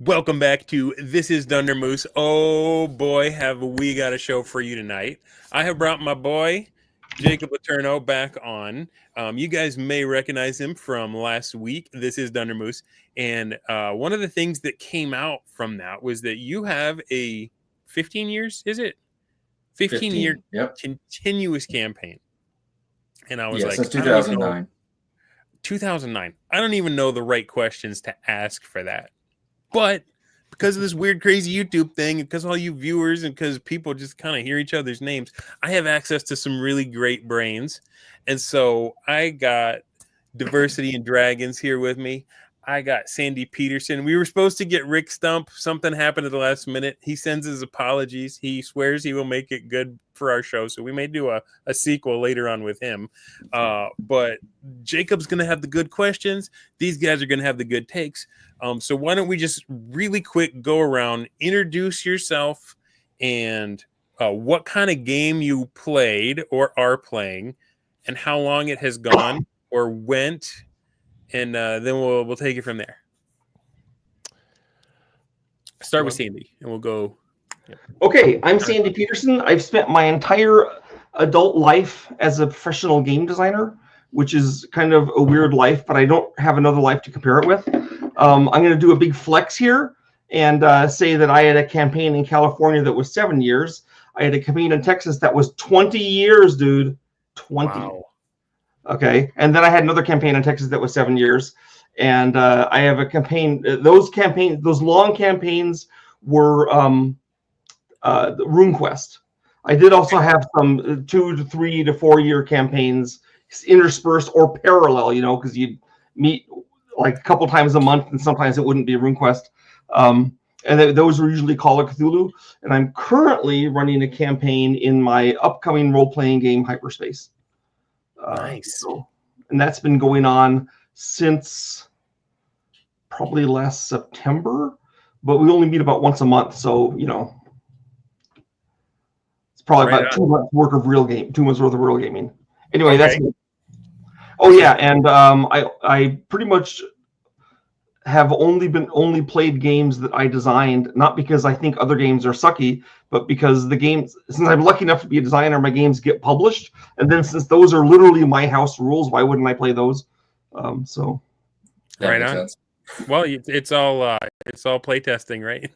Welcome back to This Is Dunder Moose. Oh boy, have we got a show for you tonight. I have brought my boy, Jacob LeTourneau, back on. You guys may recognize him from last week, This Is Dunder Moose. And one of the things that came out from that was that you have a 15 years, is it? 15-year Yep. continuous campaign. And I was Yeah, like, since 2009. 2009. I don't even know the right questions to ask for that. But because of this weird, crazy YouTube thing, and because all you viewers and because people just kind of hear each other's names, I have access to some really great brains. And so I got Diversity and Dragons here with me. I got Sandy Petersen. We were supposed to get Rick Stump. Something happened at the last minute. He sends his apologies. He swears he will make it good for our show. So we may do a sequel later on with him. But Jacob's going to have the good questions. These guys are going to have the good takes. So why don't we just really quick go around, introduce yourself and what kind of game you played or are playing and how long it has gone or went. And then we'll take it from there. Start with Sandy, and we'll go. Yep. Okay, I'm Sandy Petersen. I've spent my entire adult life as a professional game designer, which is kind of a weird life, but I don't have another life to compare it with. I'm going to do a big flex here and say that I had a campaign in California that was 7 years. I had a campaign in Texas that was 20 years, dude. 20. Wow. Okay, and then I had another campaign in Texas that was 7 years, and I have a campaign. Those long campaigns were the RuneQuest. I did also have some 2 to 3 to 4 year campaigns interspersed or parallel, because you'd meet like a couple times a month, and sometimes it wouldn't be a RuneQuest. And those were usually Call of Cthulhu. And I'm currently running a campaign in my upcoming role-playing game, Hyperspace. Nice. And that's been going on since probably last September, but we only meet about once a month. So, it's probably about 2 months worth of real 2 months worth of real gaming. Anyway, that's me. Oh yeah. And I pretty much have only played games that I designed, not because I think other games are sucky, but because the games, since I'm lucky enough to be a designer, my games get published. And then since those are literally my house rules, why wouldn't I play those? So that makes sense. Well, it's all playtesting, right?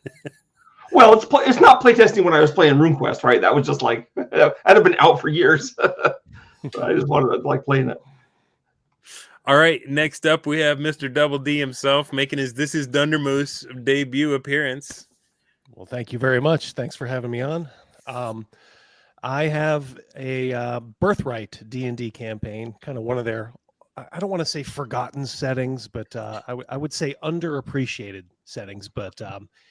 Well, it's not playtesting when I was playing RuneQuest, right? That was just like I'd have been out for years. I just wanted to like playing it. All right, next up we have Mr. Double D himself making his This Is Dunder Moose debut appearance. Well, thank you very much. Thanks for having me on. I have a Birthright D&D campaign, kind of one of their, I don't want to say forgotten settings, but I would say underappreciated settings. But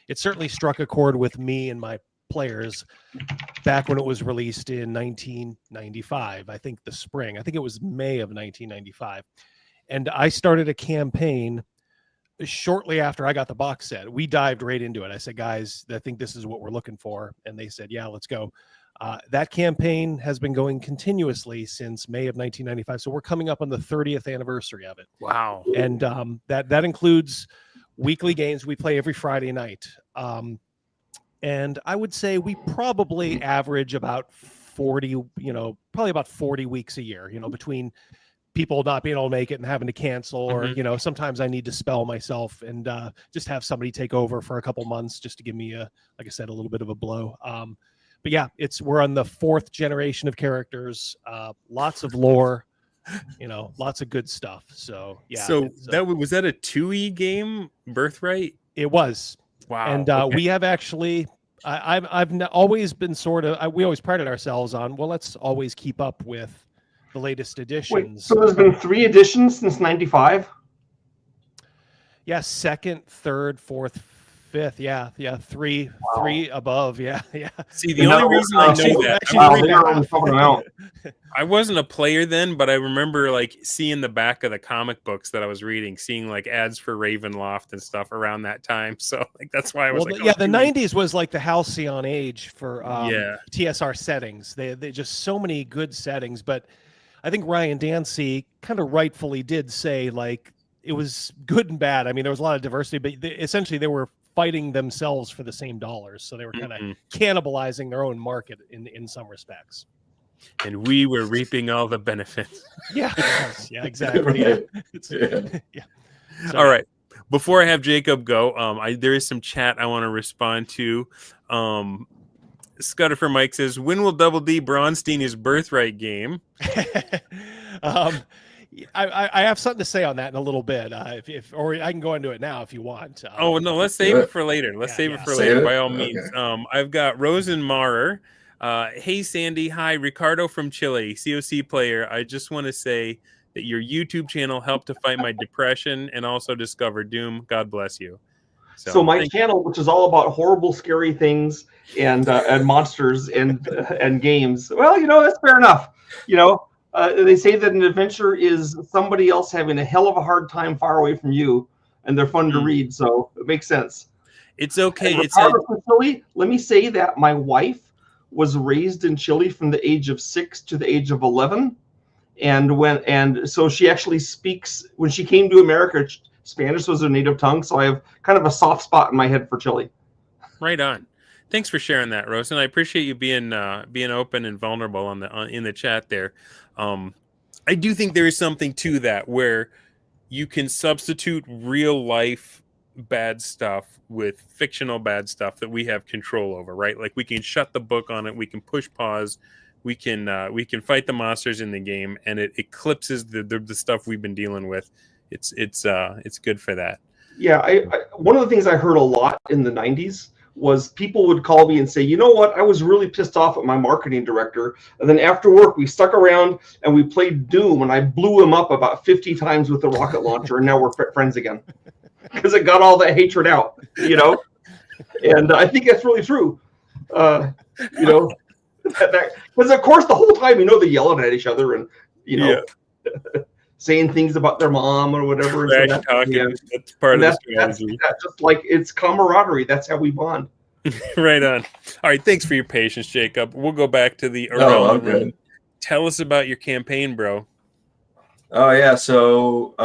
it certainly struck a chord with me and my players back when it was released in 1995. I think the spring. I think it was May of 1995. And I started a campaign shortly after I got the box set. We dived right into it. I said, guys, I think this is what we're looking for. And they said, yeah, let's go. That campaign has been going continuously since May of 1995. So we're coming up on the 30th anniversary of it. Wow. And that includes weekly games. We play every Friday night. And I would say we probably average about 40, probably about 40 weeks a year, between people not being able to make it and having to cancel, or, sometimes I need to spell myself and just have somebody take over for a couple months just to give me like I said, a little bit of a blow. But yeah, we're on the 4th generation of characters, lots of lore, lots of good stuff. So yeah. So was that a 2E game, Birthright? It was. Wow. And we have actually, I've always been we always prided ourselves on, well, let's always keep up with the latest editions. Wait, so there's been 3 editions since 95? Yeah, 2nd, 3rd, 4th, 5th. Yeah, 3 above. Yeah. See, the only reason I knew that, I wasn't a player then, but I remember like seeing the back of the comic books that I was reading, seeing like ads for Ravenloft and stuff around that time. So like that's why I was the 90s was like the halcyon age for TSR settings. They just so many good settings, but I think Ryan Dancy kind of rightfully did say, like, it was good and bad. I mean, there was a lot of diversity, but essentially they were fighting themselves for the same dollars. So they were kind of cannibalizing their own market in some respects. And we were reaping all the benefits. Yeah. Yeah, exactly. Yeah. Yeah. So, all right. Before I have Jacob go, there is some chat I want to respond to. Scudder for Mike says, when will Double D Braunstein his birthright game? I have something to say on that in a little bit. Or I can go into it now if you want. Oh no, let's save it for later. Let's save it for later. By all means. I've got Rosenmarer. Hey Sandy, hi Ricardo from Chile, COC player. I just want to say that your YouTube channel helped to fight my depression and also discover Doom. God bless you. So my channel, which is all about horrible, scary things and monsters and games. Well, that's fair enough. They say that an adventure is somebody else having a hell of a hard time far away from you, and they're fun to read. So it makes sense. It's okay. Chile, let me say that my wife was raised in Chile from the age of 6 to the age of 11. And so she actually speaks, when she came to America, Spanish was her native tongue. So I have kind of a soft spot in my head for Chile. Right on. Thanks for sharing that, Rose, and I appreciate you being open and vulnerable in the chat there. I do think there is something to that where you can substitute real life bad stuff with fictional bad stuff that we have control over, right? Like we can shut the book on it, we can push pause, we can fight the monsters in the game, and it eclipses the stuff we've been dealing with. It's good for that. Yeah, I one of the things I heard a lot in the 90s was people would call me and say, you know what, I was really pissed off at my marketing director. And then after work, we stuck around and we played Doom, and I blew him up about 50 times with the rocket launcher, and now we're friends again. Because it got all that hatred out, And I think that's really true. Because of course the whole time, they're yelling at each other and, saying things about their mom or whatever. Trash talking. That's part of the strategy. That's just like, it's camaraderie. That's how we bond. Right on. All right. Thanks for your patience, Jacob. We'll go back to the room. Tell us about your campaign, bro. Oh yeah. So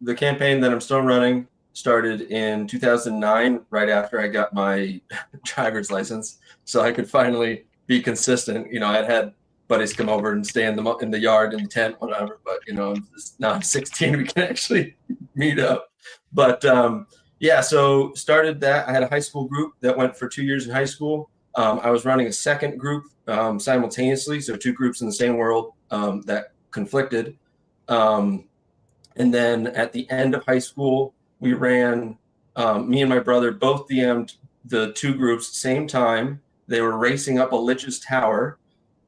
the campaign that I'm still running started in 2009, right after I got my driver's license, so I could finally be consistent. I'd had buddies come over and stay in the yard, in the tent, whatever. But now I'm 16, we can actually meet up. But so started that. I had a high school group that went for 2 years in high school. I was running a second group simultaneously, so 2 groups in the same world that conflicted. And then at the end of high school, we ran. Me and my brother both DM'd the 2 groups same time. They were racing up a Lich's Tower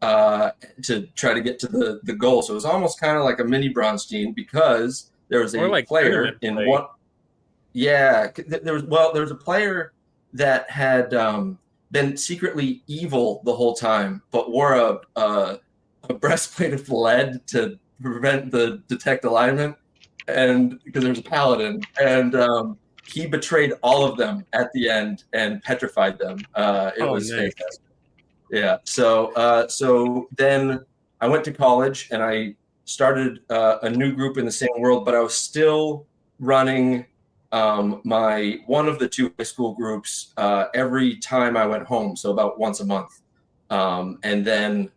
to try to get to the goal. So it was almost kind of like a mini Braunstein, because there was a player in one. Yeah, there was a player that had been secretly evil the whole time, but wore a breastplate of lead to prevent the detect alignment, and because there was a paladin, and he betrayed all of them at the end and petrified them. It was nice. fantastic. Yeah. So then I went to college and I started a new group in the same world, but I was still running my one of the 2 high school groups every time I went home. So about once a month. And then,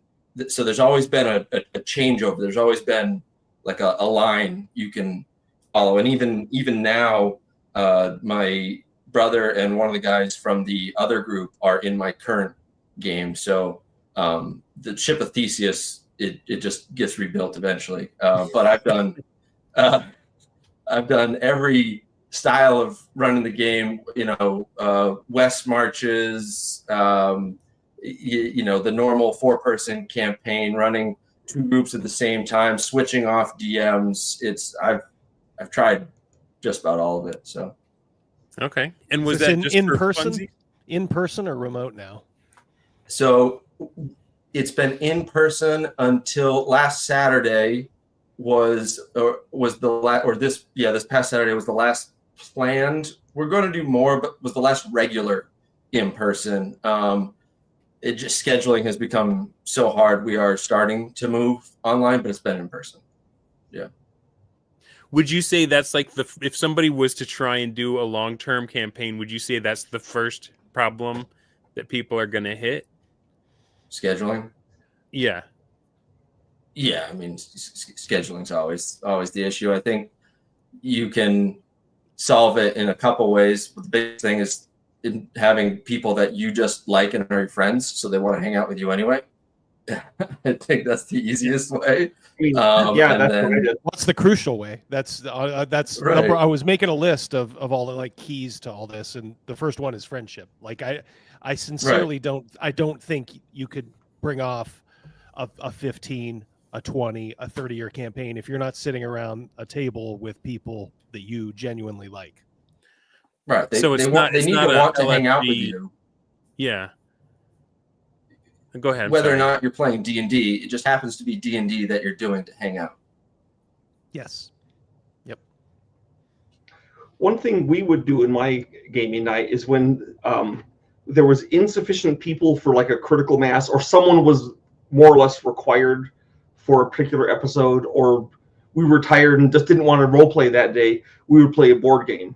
so there's always been a changeover. There's always been like a line you can follow. And even now, my brother and one of the guys from the other group are in my current game. So the ship of Theseus, it just gets rebuilt eventually. But I've done every style of running the game, west marches, the normal 4-person campaign, running 2 groups at the same time, switching off DMs. I've tried just about all of it. So okay. And was that just in for person? funsies? In person or remote now? So it's been in person until last Saturday this past Saturday was the last planned. We're going to do more, but was the last regular in person. Scheduling has become so hard. We are starting to move online, but it's been in person. Yeah. Would you say that's like if somebody was to try and do a long-term campaign, would you say that's the first problem that people are going to hit? Scheduling. Yeah. Yeah, I mean, scheduling's always the issue. I think you can solve it in a couple ways. But the big thing is in having people that you just like and are your friends, so they want to hang out with you anyway. I think that's the easiest way. I mean, yeah, that's what I did. What's the crucial way? That's Right. number. I was making a list of all the like keys to all this, and the first one is friendship. Like I sincerely don't think you could bring off a 15, a 20, a 30-year campaign if you're not sitting around a table with people that you genuinely like. Right. They So it's not- they it's need not to a want to hang out with LFG. you. Yeah. Go ahead. Whether or sorry. not you're playing D&D, it just happens to be D&D that you're doing to hang out. Yes. Yep. One thing we would do in my gaming night is when there was insufficient people for like a critical mass, or someone was more or less required for a particular episode, or we were tired and just didn't want to role play that day, we would play a board game.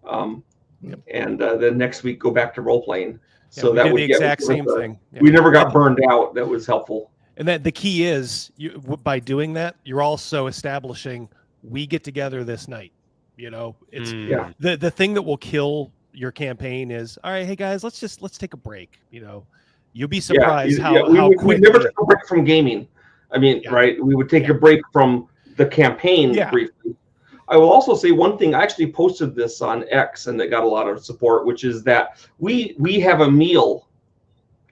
And then next week go back to role playing. So we that did would the get exact same thing. Yeah. We never got burned out. That was helpful. And that the key is by doing that, you're also establishing we get together this night. You know, it's Yeah. the thing that will kill your campaign is, all right, hey guys, let's take a break. You know, you'll be surprised how we quick. never took a break from gaming. I mean, right? We would take a break from the campaign briefly. I will also say one thing. I actually posted this on X, and it got a lot of support, which is that we have a meal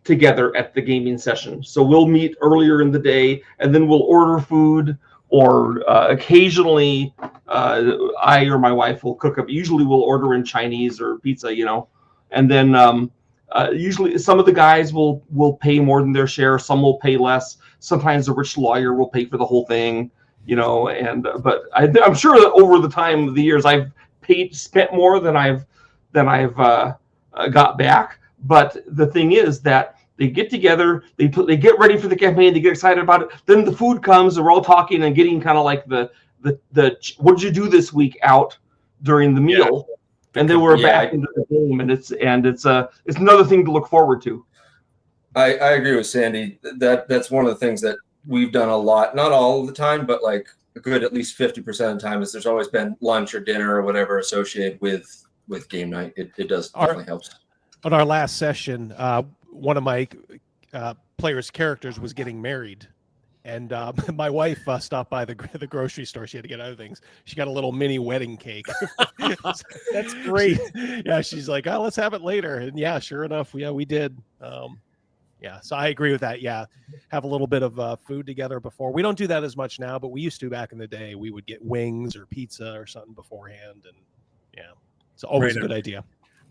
together at the gaming session. So we'll meet earlier in the day, and then we'll order food, or occasionally I or my wife will cook up. Usually we'll order in Chinese or pizza, you know, and then usually some of the guys will pay more than their share. Some will pay less. Sometimes a rich lawyer will pay for the whole thing. You know, and but I'm sure that over the time of the years I've spent more than I've got back. But the thing is that they get together, they get ready for the campaign, they get excited about it. Then the food comes, and we're all talking and getting kind of like the what did you do this week out during the meal, and then we're back into the game, and it's another thing to look forward to. I agree with Sandy. That's one of the things that we've done a lot, not all of the time, but like a good at least 50% of the time, is there's always been lunch or dinner or whatever associated with game night. It does definitely helps. On our last session, one of my players' characters was getting married, and my wife stopped by the grocery store. She had to get other things. She got a little mini wedding cake. That's great. Yeah, she's like, oh, let's have it later. And yeah, sure enough, we did. Yeah, so I agree with that. Yeah, have a little bit of food together before. We don't do that as much now, but we used to back in the day. We would get wings or pizza or something beforehand, and yeah, it's always a good idea.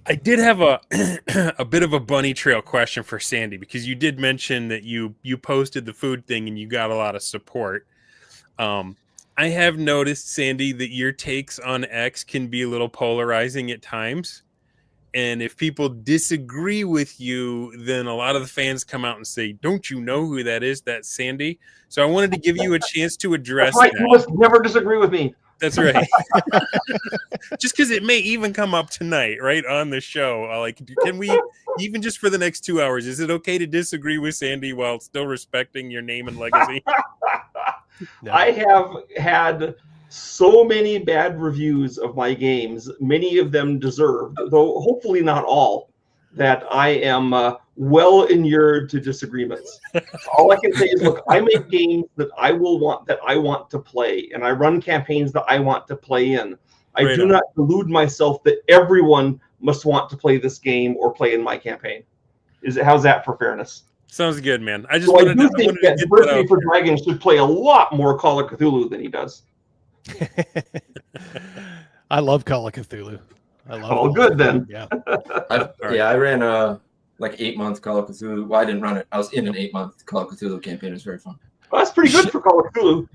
I did have a bit of a bunny trail question for Sandy, because you did mention that you posted the food thing and you got a lot of support. I have noticed, Sandy, that your takes on X can be a little polarizing at times. And if people disagree with you, then a lot of the fans come out and say, don't you know who that is? That's Sandy. So I wanted to give you a chance to address that. You must never disagree with me. That's right. Just because it may even come up tonight, right, on the show. Like, can we, even just for the next 2 hours, is it okay to disagree with Sandy while still respecting your name and legacy? No. I have had so many bad reviews of my games, many of them deserved, though hopefully not all, that I am well inured to disagreements. All I can say is, look, I make games that I want to play, and I run campaigns that I want to play in. I do not delude myself that everyone must want to play this game or play in my campaign. How's that for fairness? Sounds good, man. I just so wanted I think that Birthday for Dragons should play a lot more Call of Cthulhu than he does. I love Call of Cthulhu. Good then. Yeah. I ran a like 8-month Call of Cthulhu. Well, I didn't run it. I was in an 8-month Call of Cthulhu campaign. It was very fun. Well, that's pretty good for Call of Cthulhu.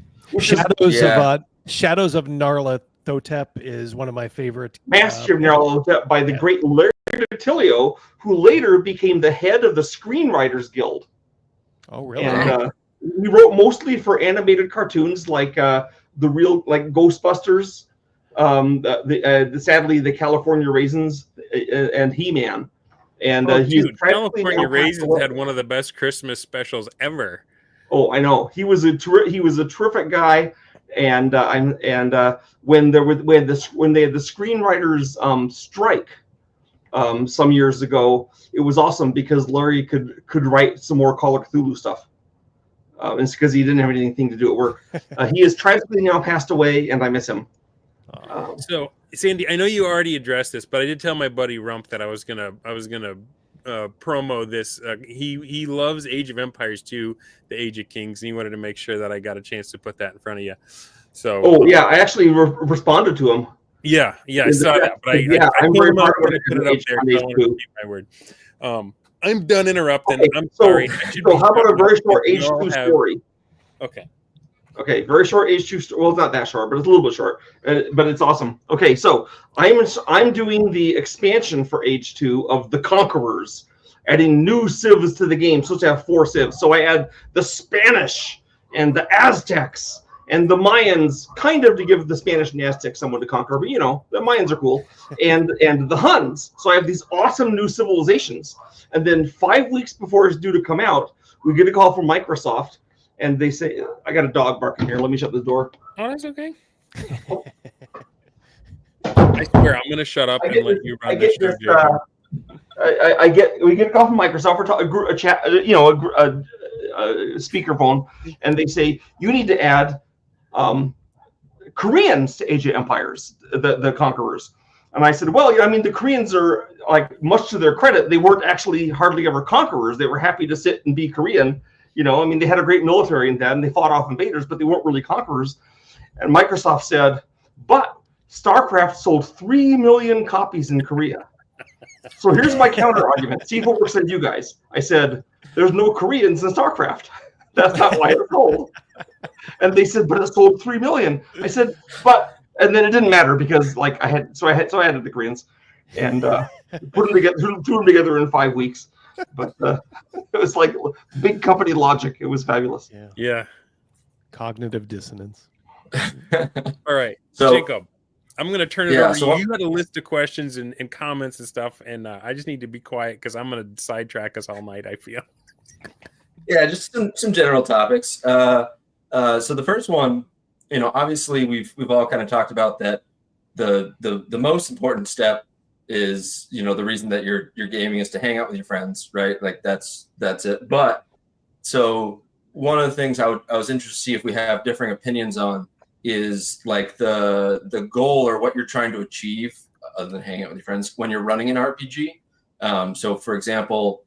Shadows of Nyarlathotep is one of my favorite. Master of Nyarlathotep by the great Larry Tilio, who later became the head of the Screenwriters Guild. Oh, really? And he wrote mostly for animated cartoons like the real like Ghostbusters, sadly the California Raisins and He-Man, and he's Dude, California Raisins had one of the best Christmas specials ever. Oh, I know. He was a terrific guy, and when they had the screenwriters strike some years ago, it was awesome because Larry could write some more Call of Cthulhu stuff. It's because he didn't have anything to do at work. He is tragically now passed away, and I miss him. So, Sandy, I know you already addressed this, but I did tell my buddy Rump that I was gonna promo this. He loves Age of Empires 2, the Age of Kings, and he wanted to make sure that I got a chance to put that in front of you. So, I actually responded to him. Yeah, I saw that. But I'm very proud of it. Put it up there. I want to keep my word. I'm done interrupting. Okay, I'm sorry. So how about a very short Age 2 story? Okay, very short Age 2 story. Well, it's not that short, but it's a little bit short. But it's awesome. Okay, so I'm doing the expansion for Age 2 of the Conquerors, adding new civs to the game. So to have 4 civs. So I add the Spanish and the Aztecs and the Mayans, kind of to give the Spanish and Aztecs someone to conquer, but the Mayans are cool, and the Huns. So I have these awesome new civilizations. And then 5 weeks before it's due to come out, we get a call from Microsoft, and they say, I got a dog barking here. Let me shut this door. Oh, that's okay. I swear, I'm going to shut up and let you run this show. We get a call from Microsoft for a chat, a speakerphone, and they say, you need to add Koreans to Age of Empires, the Conquerors. And I said, well, the Koreans are, like, much to their credit, they weren't actually hardly ever conquerors. They were happy to sit and be Korean. They had a great military in that, and they fought off invaders, but they weren't really conquerors. And Microsoft said, but StarCraft sold 3 million copies in Korea. So here's my counter argument. See if it works on you guys. I said, there's no Koreans in StarCraft. That's not why it sold. And they said, but it sold 3 million. I said, and then it didn't matter because I added the Koreans and threw them together in 5 weeks. But it was like big company logic. It was fabulous. Yeah. Cognitive dissonance. All right. So Jacob, I'm going to turn it over to you. You had a list of questions and comments and stuff, and I just need to be quiet because I'm going to sidetrack us all night, I feel. Yeah, just some general topics. So the first one, obviously we've all kind of talked about that the most important step is, the reason that you're gaming is to hang out with your friends, right? Like that's it. But so one of the things I was interested to see if we have differing opinions on is like the goal or what you're trying to achieve other than hanging out with your friends when you're running an RPG. So for example,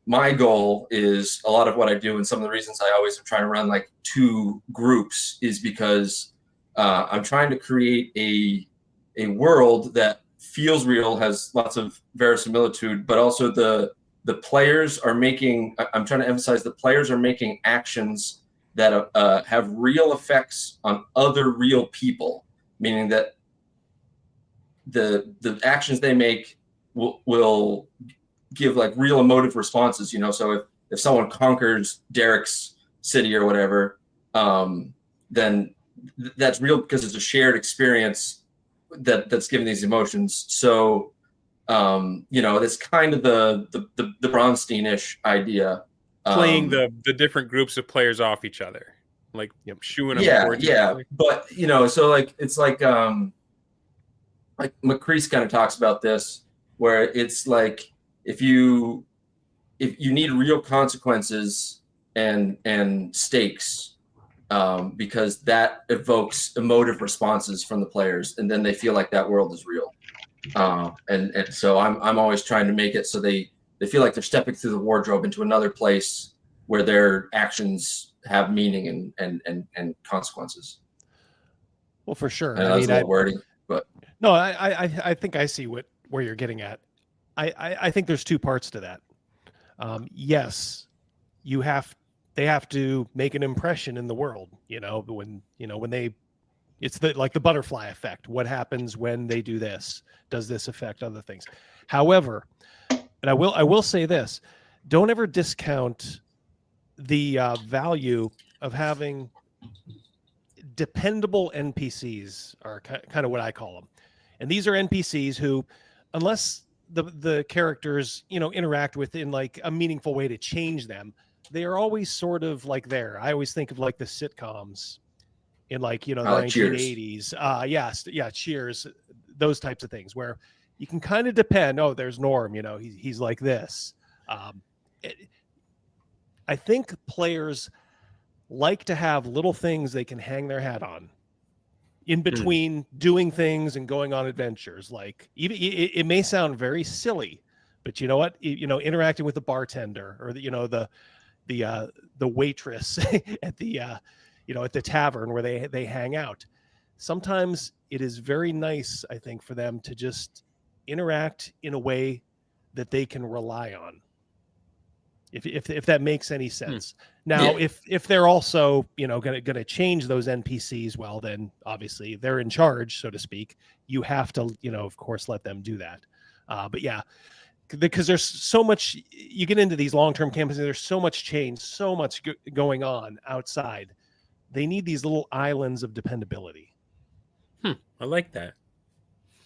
my goal is a lot of what I do, and some of the reasons I always am trying to run like 2 groups is because I'm trying to create a world that feels real, has lots of verisimilitude, but also the players are making. I'm trying to emphasize the players are making actions that have real effects on other real people, meaning that the actions they make will give like real emotive responses, so if someone conquers Derek's city or whatever, then that's real because it's a shared experience that's giving these emotions. So that's kind of the Bronstein-ish idea, playing the different groups of players off each other, like shooing them. But so like it's like McCrease kind of talks about this, where it's like if you need real consequences and stakes, because that evokes emotive responses from the players, and then they feel like that world is real. And so I'm always trying to make it so they feel like they're stepping through the wardrobe into another place where their actions have meaning and consequences. Well, for sure. I mean, that's wordy, but no, I think I see where you're getting at. I think there's 2 parts to that. Yes, they have to make an impression in the world, when they, it's like the butterfly effect. What happens when they do this? Does this affect other things? However, and I will say this, don't ever discount the value of having dependable NPCs are kind of what I call them. And these are NPCs who, unless the characters, interact with in like a meaningful way to change them, they are always sort of like there. I always think of like the sitcoms in like, the 1980s. Cheers, those types of things where you can kind of depend. Oh, there's Norm, he's like this. I think players like to have little things they can hang their hat on in between doing things and going on adventures. Like even it may sound very silly, but you know what? Interacting with the bartender or the waitress at the at the tavern where they hang out. Sometimes it is very nice, I think, for them to just interact in a way that they can rely on. If that makes any sense. Now, if they're also, gonna change those NPCs, well, then obviously they're in charge, so to speak. You have to, of course, let them do that. But yeah, because there's so much, you get into these long-term campaigns, there's so much change, so much going on outside. They need these little islands of dependability. I like that.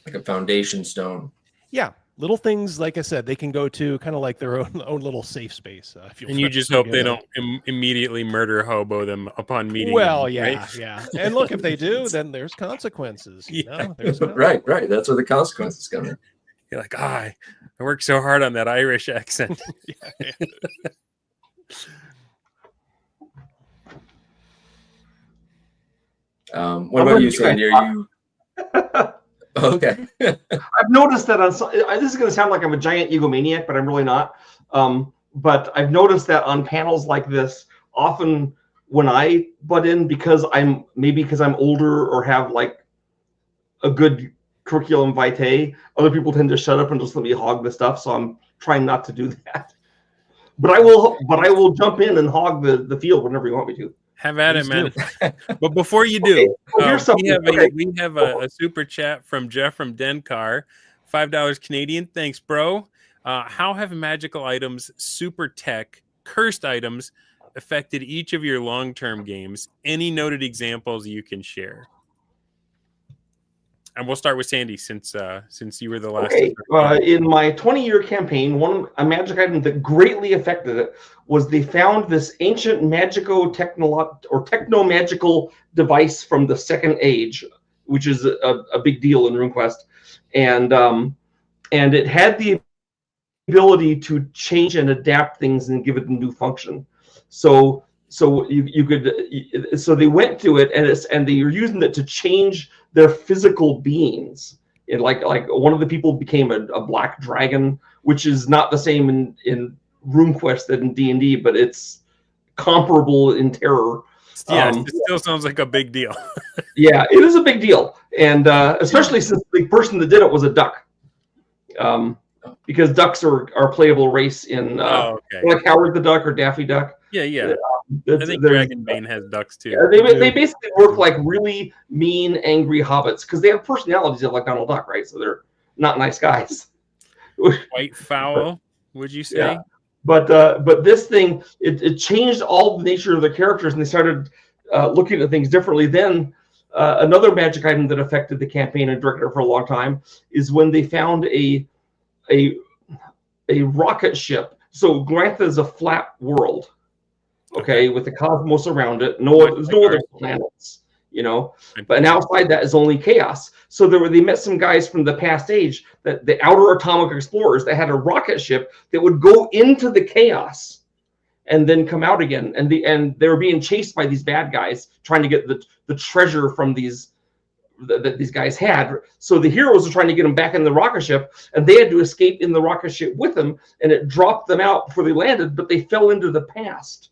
Like a foundation stone. Yeah. Little things, like I said, they can go to kind of like their own little safe space. And you just hope they don't immediately murder hobo them upon meeting them, right? Yeah. And look, if they do, then there's consequences. Right. That's where the consequences come in. You're like, I worked so hard on that Irish accent. What about you, Sandy? Are you... Okay. I've noticed that this is going to sound like I'm a giant egomaniac, but I'm really not. But I've noticed that on panels like this, often when I butt in, because I'm older or have like a good curriculum vitae, other people tend to shut up and just let me hog the stuff. So I'm trying not to do that. But I will jump in and hog the field whenever you want me to. Have at it, man. But before you do, we have a super chat from Jeff from Dencar, $5 Canadian. Thanks, bro. How have magical items, super tech, cursed items affected each of your long-term games? Any noted examples you can share? And we'll start with Sandy since you were the last. Okay. In my 20-year campaign, a magic item that greatly affected it was they found this ancient techno-magical device from the Second Age, which is a big deal in RuneQuest, and it had the ability to change and adapt things and give it a new function. So you could. So they went to it and they were using it to change their physical beings. It like one of the people became a black dragon, which is not the same in RuneQuest than in D&D, but it's comparable in terror. Yeah, it still sounds like a big deal. Yeah, it is a big deal, and especially since the person that did it was a duck. Because ducks are a playable race in like Howard the Duck or Daffy Duck. Yeah. I think Dragonbane has ducks too. Yeah, they basically work like really mean, angry hobbits because they have personalities like Donald Duck, right? So they're not nice guys. White fowl, would you say? Yeah. But this thing, it changed all the nature of the characters, and they started looking at things differently. Then another magic item that affected the campaign and directed it for a long time is when they found a rocket ship. So Glantha is a flat world. Okay, with the cosmos around it, there's no other planets, But outside that is only chaos. So they met some guys from the past age, that the outer atomic explorers, that had a rocket ship that would go into the chaos and then come out again. And they were being chased by these bad guys trying to get the treasure from that these guys had. So the heroes were trying to get them back in the rocket ship, and they had to escape in the rocket ship with them, and it dropped them out before they landed, but they fell into the past.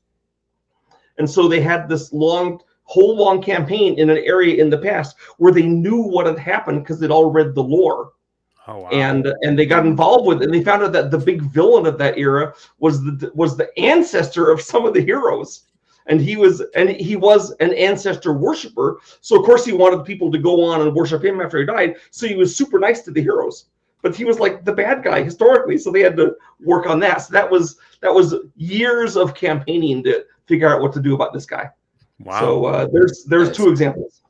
And so they had this whole long campaign in an area in the past where they knew what had happened because they'd all read the lore. Oh, wow. And they got involved with it, and they found out that the big villain of that era was the ancestor of some of the heroes. And he was an ancestor worshiper. So of course he wanted people to go on and worship him after he died. So he was super nice to the heroes. But he was like the bad guy historically, so they had to work on that. So that was years of campaigning to figure out what to do about this guy. Wow. So there's Nice. 2 examples.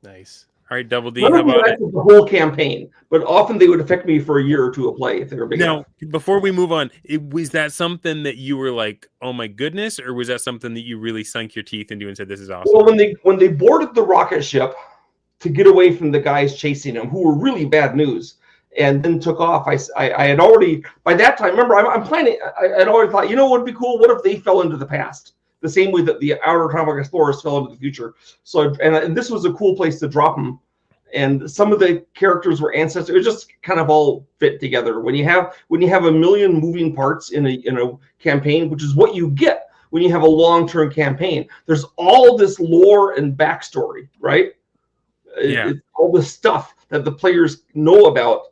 Nice. All right, Double D, None how of them about it? affected the whole campaign, but often they would affect me for a year or 2 of play if they were big Now, enough. before we move on, was that something that you were like, oh my goodness, or was that something that you really sunk your teeth into and said, this is awesome? Well, when they boarded the rocket ship to get away from the guys chasing them, who were really bad news, and then took off, I had already, by that time, remember, I'm planning, I'd already thought, what would be cool? What if they fell into the past? The same way that the Outer Atomic Explorers fell into the future. So, and this was a cool place to drop them. And some of the characters were ancestors. It just kind of all fit together. When you have a million moving parts in a campaign, which is what you get when you have a long-term campaign, there's all this lore and backstory, right? Yeah. It's all the stuff that the players know about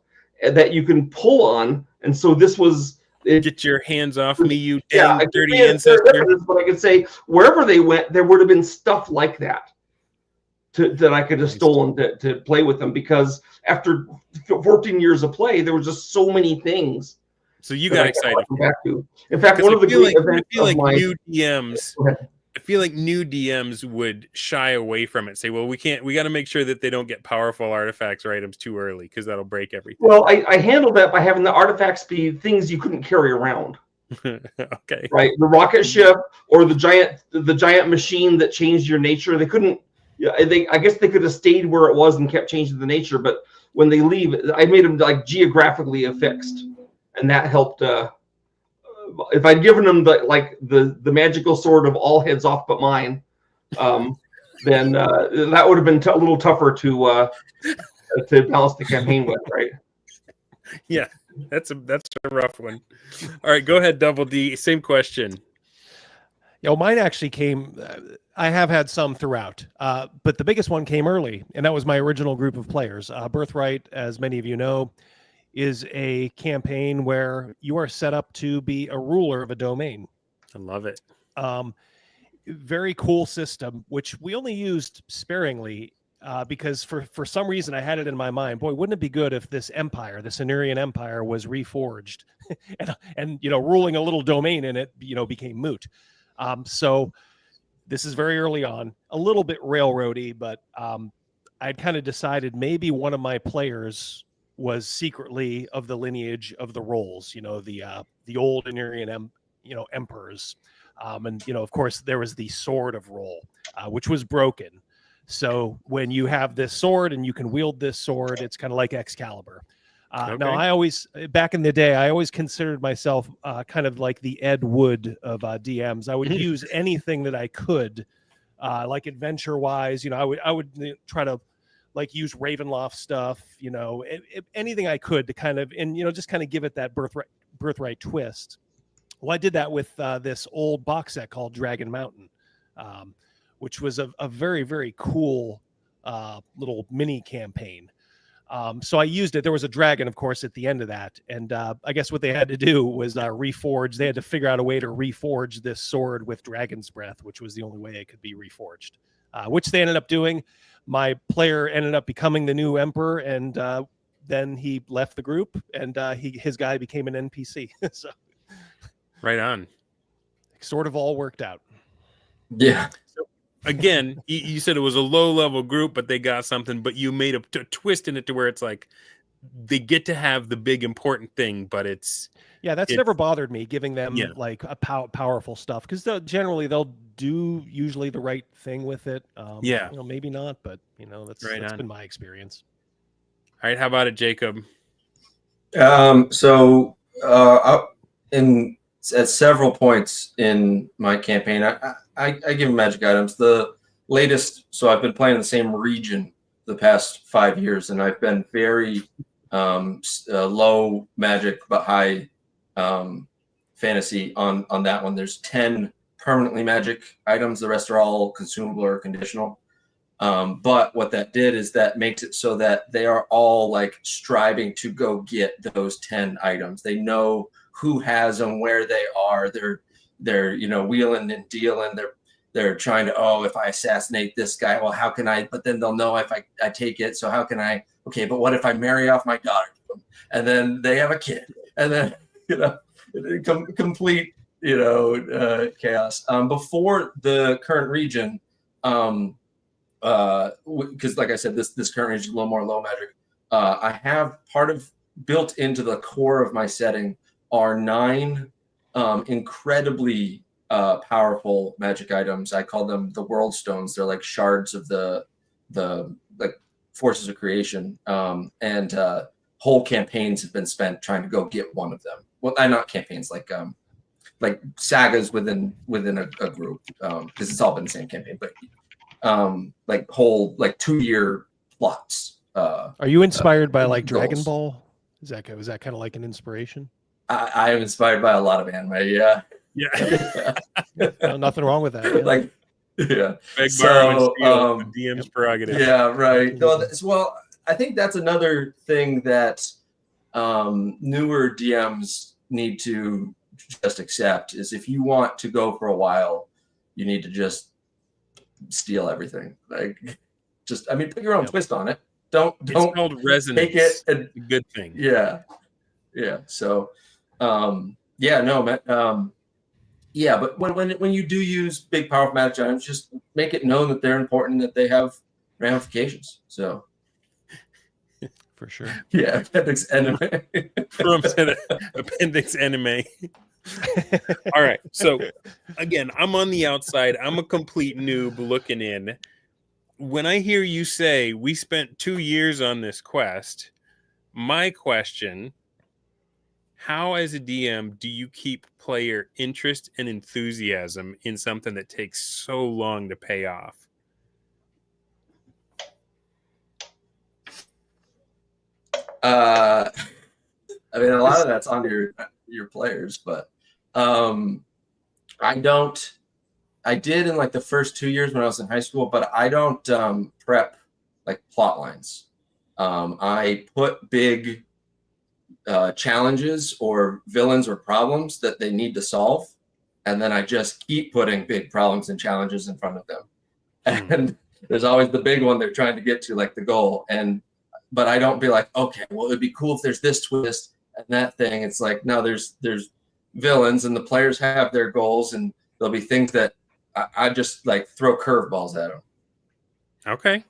that you can pull on. And so this was. Get your hands off me, you dang dirty But ancestor. I could say wherever they went, there would have been stuff like that that I could have stolen to play with them, because after 14 years of play, there were just so many things. So you got excited. Back to. In fact, one of the great events of my new DMs. I feel like new DMs would shy away from it. Say, well, we got to make sure that they don't get powerful artifacts or items too early, because that'll break everything. Well, I handled that by having the artifacts be things you couldn't carry around. Okay. Right. The rocket ship or the giant machine that changed your nature. They couldn't. Yeah, I guess they could have stayed where it was and kept changing the nature. But when they leave, I made them like geographically affixed, and that helped. If I'd given them the magical sword of all heads off but mine, then that would have been a little tougher to balance the campaign with, right? Yeah, that's a rough one. All right, go ahead, Double D. Same question. Mine actually came. I have had some throughout, but the biggest one came early, and that was my original group of players. Birthright, as many of you know, is a campaign where you are set up to be a ruler of a domain. I love it. Very cool system, which we only used sparingly because for some reason I had it in my mind, boy, wouldn't it be good if this empire, the Cenurian Empire, was reforged and ruling a little domain in it, became moot. So this is very early on, a little bit railroady, but I'd kind of decided maybe one of my players was secretly of the lineage of the Rolls, the old Anurian, emperors. And, of course, there was the Sword of Roll, which was broken. So when you have this sword and you can wield this sword, it's kind of like Excalibur. Okay. Now, back in the day, I always considered myself kind of like the Ed Wood of DMs. I would use anything that I could, like adventure-wise. I would try to use Ravenloft stuff, anything I could to kind of, and just kind of give it that birthright twist. Well, I did that with this old box set called Dragon Mountain, which was a very, very cool little mini campaign. So I used it. There was a dragon, of course, at the end of that. And I guess what they had to do was reforge. They had to figure out a way to reforge this sword with Dragon's Breath, which was the only way it could be reforged, which they ended up doing. My player ended up becoming the new emperor, and then he left the group, and his guy became an NPC. So right on. Sort of all worked out. Yeah. So, again, you said it was a low-level group, but they got something, but you made a twist in it to where it's like they get to have the big important thing, but it's never bothered me, giving them like a powerful stuff, because generally they'll do usually the right thing with it. Maybe not, but that's been my experience. All right, how about it, Jacob? At several points in my campaign, I give them magic items. The latest, so I've been playing in the same region the past 5 years, and I've been very low magic but high fantasy on that one. There's 10 permanently magic items. The rest are all consumable or conditional. But what that did is that makes it so that they are all like striving to go get those 10 items. They know who has them, where they are. They're wheeling and dealing. They're trying to, if I assassinate this guy, well, how can I? But then they'll know if I take it. So how can I? Okay, but what if I marry off my daughter to them, and then they have a kid, and then complete chaos. Before the current region, because like I said, this current range is a little more low magic. I have part of built into the core of my setting are 9 incredibly powerful magic items. I call them the world stones. They're like shards of the like forces of creation. And whole campaigns have been spent trying to go get one of them. Well, not campaigns, like sagas within a group, because it's all been the same campaign, but like whole like 2-year plots. Are you inspired by like goals. Dragon Ball? Was that kind of like an inspiration? I am inspired by a lot of anime. Yeah. No, nothing wrong with that. Yeah. Like, yeah. Big borrow and steal, the DM's prerogative. Yeah, right. No, well, I think that's another thing that newer DMs need to just accept is if you want to go for a while, you need to just steal everything. Like, just, I mean, put your own twist on it. Don't It's called resonance. make it a good thing. Yeah. So, yeah, no, man. Yeah, but when you do use big powerful magic items, just make it known that they're important, that they have ramifications. So, For sure. yeah, appendix anime. From appendix anime. All right. So again, I'm on the outside. I'm a complete noob looking in. When I hear you say we spent 2 years on this quest, my question, how as a DM do you keep player interest and enthusiasm in something that takes so long to pay off? I mean, a lot of that's on your players, but I did in like the first 2 years when I was in high school, but I don't prep like plot lines. I put big challenges or villains or problems that they need to solve, and then I just keep putting big problems and challenges in front of them. And there's always the big one they're trying to get to, like the goal. But I don't be like, okay, well, it'd be cool if there's this twist and that thing. It's like, no, there's villains and the players have their goals, and there'll be things that I just like throw curveballs at them. Okay.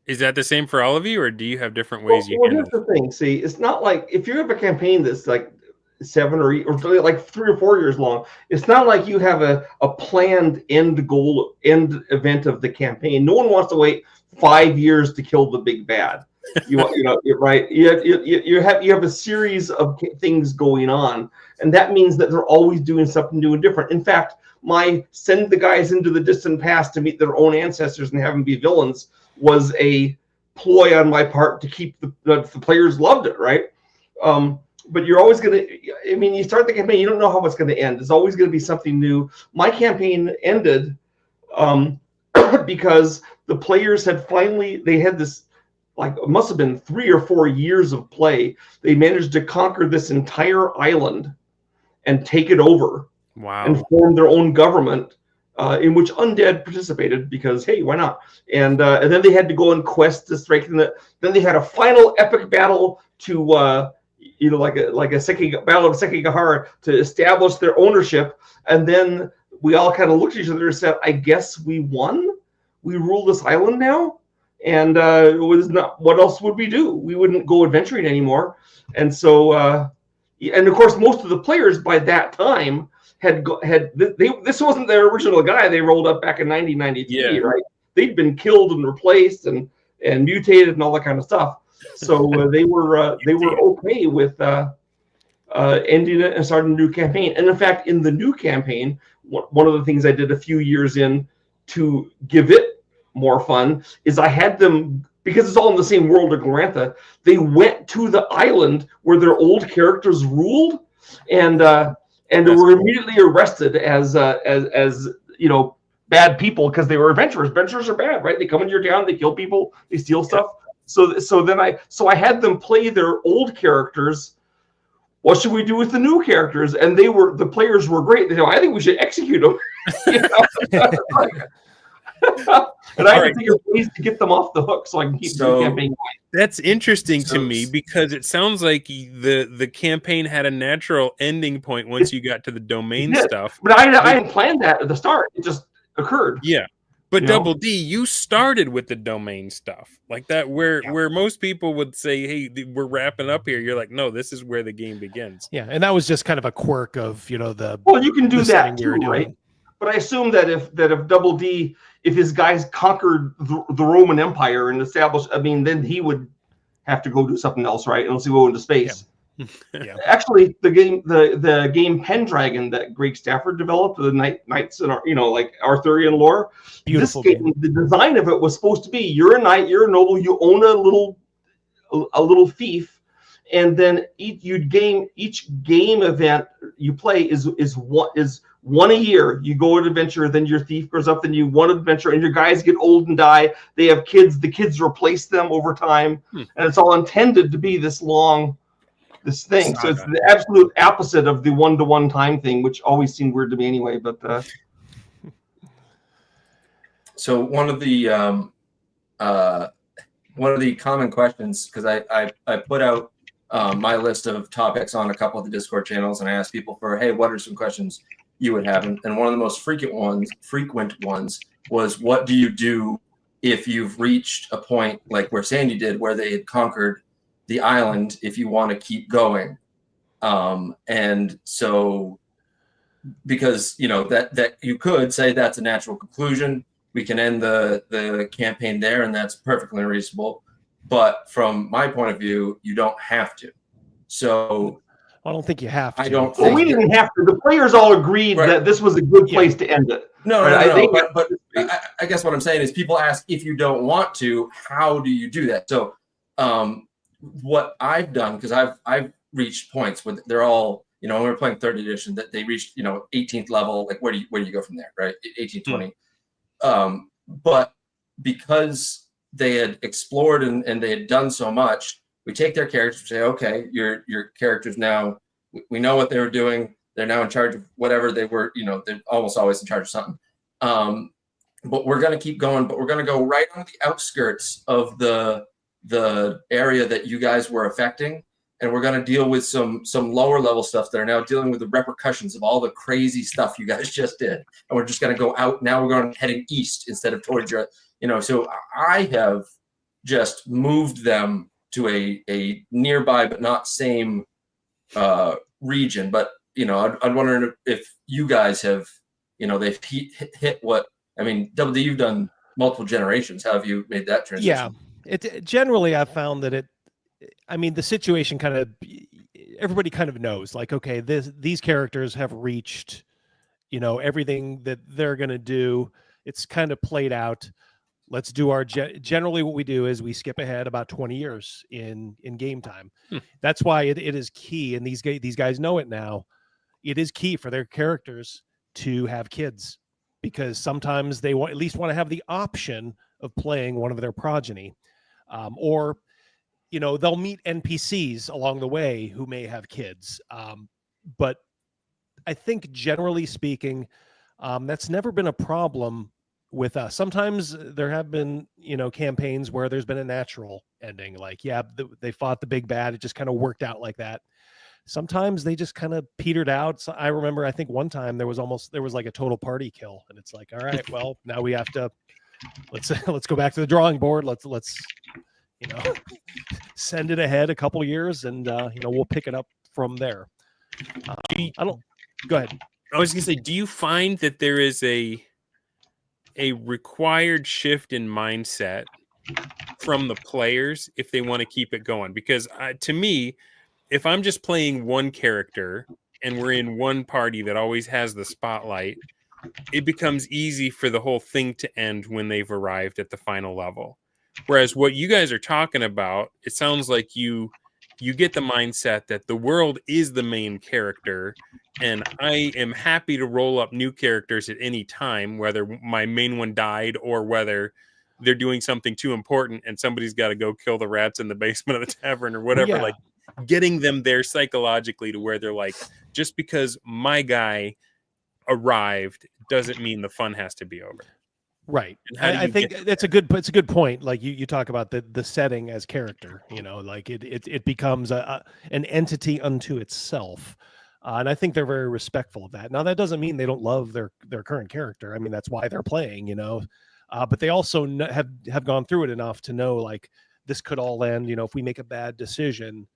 Is that the same for all of you, or do you have different ways you well, can? here's the thing. See, it's not like if you have a campaign that's like 7 or 8 or like 3 or 4 years long, it's not like you have a planned end event of the campaign. No one wants to wait 5 years to kill the big bad. You know, right? You have a series of things going on, and that means that they're always doing something new and different. In fact, my send the guys into the distant past to meet their own ancestors and have them be villains was a ploy on my part to keep the players loved it, right? But you're always going to, I mean, you start the campaign, you don't know how it's going to end. There's always going to be something new. My campaign ended because the players had they had this, like, it must have been 3 or 4 years of play. They managed to conquer this entire island and take it over. Wow. And form their own government, in which undead participated because, hey, why not? And then they had to go on quest to strengthen it. Then they had a final epic battle to, like a battle of Sekigahara to establish their ownership. And then we all kind of looked at each other and said, I guess we won. We rule this island now. And it was not. What else would we do? We wouldn't go adventuring anymore. And so, and of course, most of the players by that time this wasn't their original guy they rolled up back in 1993, right? They'd been killed and replaced and mutated and all that kind of stuff. So they were okay with ending it and starting a new campaign. And in fact, in the new campaign, one of the things I did a few years in to give it more fun is I had them, because it's all in the same world of Glorantha, they went to the island where their old characters ruled, and they were immediately arrested as bad people because they were adventurers. Adventurers are bad, right? They come into your town, they kill people, they steal stuff. So then I had them play their old characters. What should we do with the new characters? And the players were great. They said, I think we should execute them. And I had to figure ways to get them off the hook so I can keep the campaign going. That's interesting to me because it sounds like the campaign had a natural ending point once you got to the domain stuff. But I didn't plan that at the start. It just occurred. Yeah. But You know? Double D, you started with the domain stuff like that, where most people would say, "Hey, we're wrapping up here." You're like, "No, this is where the game begins." Yeah, and that was just kind of a quirk of the Well, you can do the that setting we too, were doing. right? But I assume that if Double D, if his guys conquered the Roman Empire and established, I mean, then he would have to go do something else, right? Unless he go into space. Yeah. Actually, the game Pendragon that Greg Stafford developed, the knights and like Arthurian lore. Beautiful this game, the design of it was supposed to be: you're a knight, you're a noble, you own a little fief, and then each game event you play is one a year. You go on an adventure, then your thief grows up, then you one adventure, and your guys get old and die. They have kids. The kids replace them over time, and it's all intended to be this thing. So it's the absolute opposite of the one-to-one time thing, which always seemed weird to me anyway. But so one of the common questions, because I put out my list of topics on a couple of the Discord channels, and I asked people for, hey, what are some questions you would have? And one of the most frequent ones was, what do you do if you've reached a point like where Sandy did, where they had conquered the island, if you want to keep going? And so, because that you could say that's a natural conclusion, we can end the campaign there, and that's perfectly reasonable. But from my point of view, you don't have to. So I don't think you have to. I don't we didn't have to. The players all agreed that this was a good place to end it. No. But I guess what I'm saying is, people ask, if you don't want to, how do you do that? So what I've done, because I've reached points where they're all, when we're playing 3rd edition, that they reached 18th level. Like, where do you go from there, right? 18, 20. But because they had explored and they had done so much, we take their characters and say, okay, your characters now, we know what they were doing. They're now in charge of whatever they were. They're almost always in charge of something. But we're going to keep going. But we're going to go right on the outskirts of the area that you guys were affecting, and we're going to deal with some lower level stuff that are now dealing with the repercussions of all the crazy stuff you guys just did. And we're just going to go out. Now we're going heading east instead of towards your, so I have just moved them to a nearby but not same region. But I'd wonder if you guys have, they've hit what, I mean, Double D, you've done multiple generations. How have you made that transition? Yeah, it generally, I've found that the situation kind of, everybody kind of knows, like, okay, these characters have reached, everything that they're going to do. It's kind of played out. Let's do generally what we do is we skip ahead about 20 years in game time. That's why it is key. And these guys know it now. It is key for their characters to have kids, because sometimes they at least want to have the option of playing one of their progeny. Or they'll meet NPCs along the way who may have kids. But I think generally speaking, that's never been a problem with us. Sometimes there have been, campaigns where there's been a natural ending. Like, they fought the big bad. It just kind of worked out like that. Sometimes they just kind of petered out. So I remember, I think one time there was like a total party kill, and it's like, all right, well, now we have to, let's go back to the drawing board. Let's send it ahead a couple years, and we'll pick it up from there. Go ahead. I was gonna say, do you find that there is a required shift in mindset from the players if they want to keep it going? Because to me, if I'm just playing one character and we're in one party that always has the spotlight, it becomes easy for the whole thing to end when they've arrived at the final level. Whereas what you guys are talking about, it sounds like you get the mindset that the world is the main character, and I am happy to roll up new characters at any time, whether my main one died or whether they're doing something too important and somebody's got to go kill the rats in the basement of the tavern or whatever. Yeah. Like, getting them there psychologically to where they're like, just because my guy arrived doesn't mean the fun has to be over. Right. I think it's a good point. Like you talk about the setting as character, like it becomes an entity unto itself. And I think they're very respectful of that. Now, that doesn't mean they don't love their current character. I mean, that's why they're playing, but they also have gone through it enough to know like this could all end, if we make a bad decision,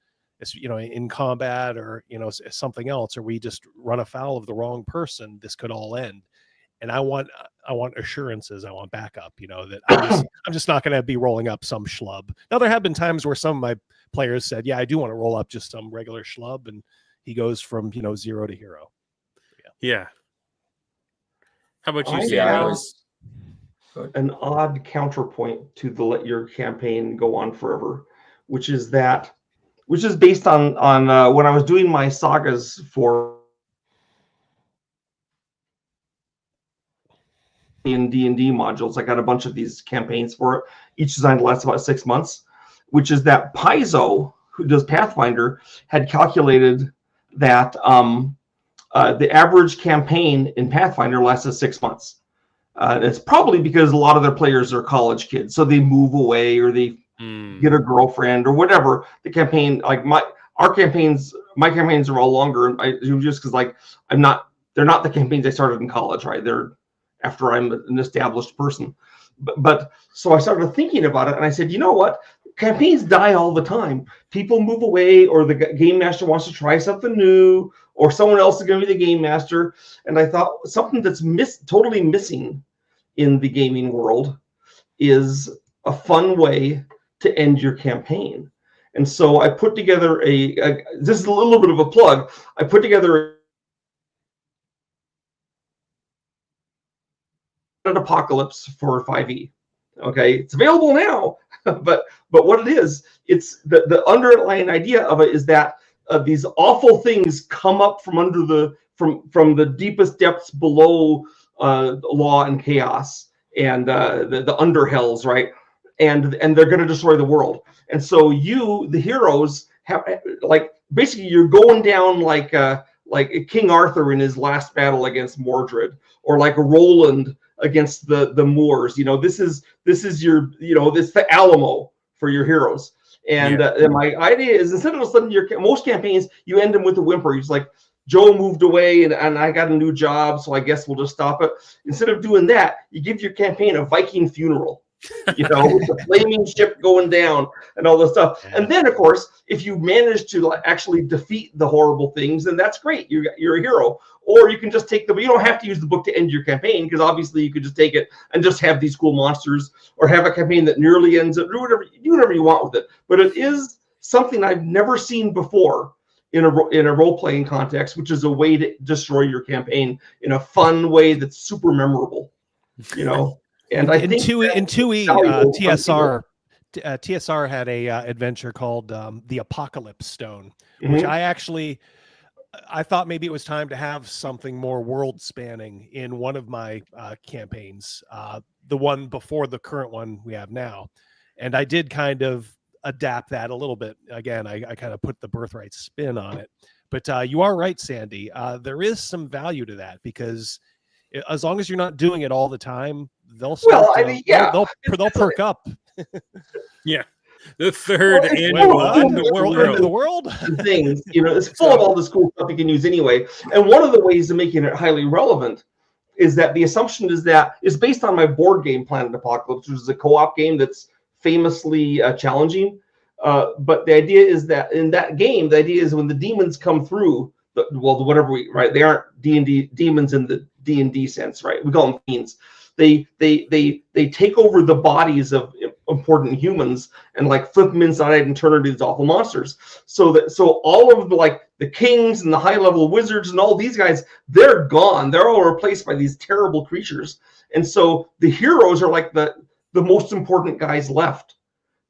in combat or, something else, or we just run afoul of the wrong person, this could all end. And I want assurances. I want backup, that I'm just not going to be rolling up some schlub. Now, there have been times where some of my players said, yeah, I do want to roll up just some regular schlub. And he goes from, 0 to hero. Yeah. How about you, I Sam? Yeah, an odd counterpoint to the let your campaign go on forever, which is based on when I was doing my sagas for in D&D modules. I got a bunch of these campaigns for it, each designed to last about 6 months, which is that Paizo, who does Pathfinder, had calculated that the average campaign in Pathfinder lasted 6 months. It's probably because a lot of their players are college kids, so they move away or they get a girlfriend or whatever. The campaign, like my campaigns are all longer. Just because they're not the campaigns I started in college, right? They're after I'm an established person. But so I started thinking about it, and I said, you know what? Campaigns die all the time. People move away, or the game master wants to try something new, or someone else is going to be the game master. And I thought something that's totally missing in the gaming world is a fun way to end your campaign. And so I put together this is a little bit of a plug. I put together an apocalypse for 5e. Okay, it's available now, but what it is, it's the underlying idea of it is that these awful things come up from under from the deepest depths below law and chaos and the underhells, right? And they're going to destroy the world. And so you, the heroes, have basically you're going down like King Arthur in his last battle against Mordred, or like Roland against the Moors. This is your this the Alamo for your heroes. And my idea is, instead of sudden most campaigns you end them with a whimper. It's like, Joe moved away and I got a new job, so I guess we'll just stop it. Instead of doing that, you give your campaign a Viking funeral. With the flaming ship going down and all this stuff. Yeah. And then, of course, if you manage to actually defeat the horrible things, then that's great. You're a hero. Or you can just take you don't have to use the book to end your campaign, because obviously you could just take it and just have these cool monsters, or have a campaign that nearly ends it. Do whatever you want with it. But it is something I've never seen before in a role-playing context, which is a way to destroy your campaign in a fun way that's super memorable. And I think in 2E, TSR had a adventure called the Apocalypse Stone, which I thought maybe it was time to have something more world spanning in one of my campaigns, the one before the current one we have now. And I did kind of adapt that a little bit. Again, I kind of put the Birthright spin on it. But you are right, Sandy. There is some value to that, because as long as you're not doing it all the time, they'll perk up. Yeah, the third end of the world. Things, it's full of all this cool stuff you can use anyway. And one of the ways of making it highly relevant is that the assumption is that it's based on my board game Planet Apocalypse, which is a co-op game that's famously challenging. But the idea is that in that game, the idea is when the demons come through, they aren't D&D demons in the D&D sense, right? We call them fiends. They take over the bodies of important humans and flip them inside out and turn into these awful monsters. So all of the kings and the high level wizards and all these guys, they're gone. They're all replaced by these terrible creatures. And so the heroes are the most important guys left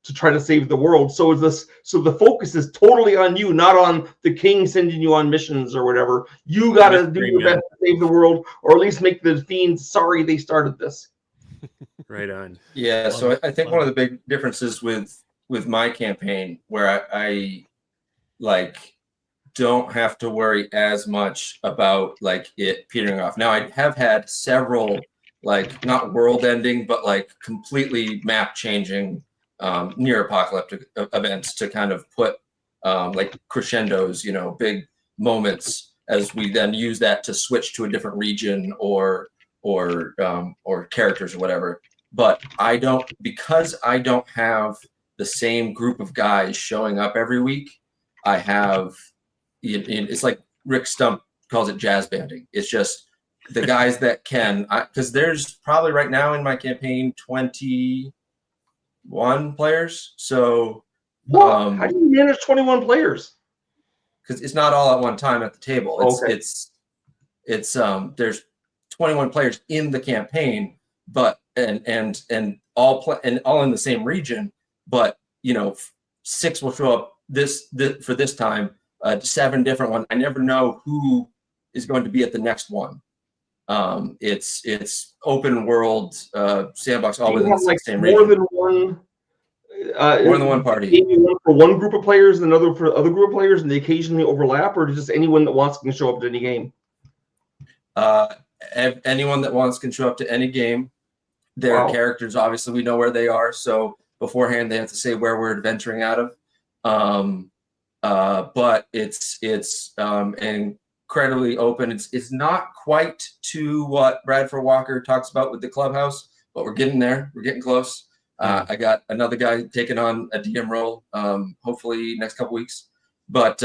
to try to save the world. So the focus is totally on you, not on the king sending you on missions or whatever. You got to do your best to save the world, or at least make the fiends sorry they started this. Right on. Yeah. So I think one of the big differences with my campaign, where I don't have to worry as much about it petering off. Now, I have had several not world ending, but completely map changing near apocalyptic events to kind of put crescendos, big moments, as we then use that to switch to a different region or characters or whatever. but because I don't have the same group of guys showing up every week. I have, it's like Rick Stump calls it jazz banding. It's just the guys that can, because there's probably right now in my campaign 21 players. So how do you manage 21 players? Because it's not all at one time at the table. It's there's 21 players in the campaign, but and all in the same region, but 6 will show up for this time, 7 different ones. I never know who is going to be at the next one. It's open world sandbox, all within the same region. More than one party. Maybe one for one group of players and another for other group of players, and they occasionally overlap, or just anyone that wants can show up to any game? Anyone that wants can show up to any game. Their characters, obviously, we know where they are, so beforehand they have to say where we're adventuring out of. But it's incredibly open. It's not quite to what Bradford Walker talks about with the clubhouse, but we're getting there. We're getting close. I got another guy taking on a DM role, hopefully next couple weeks. But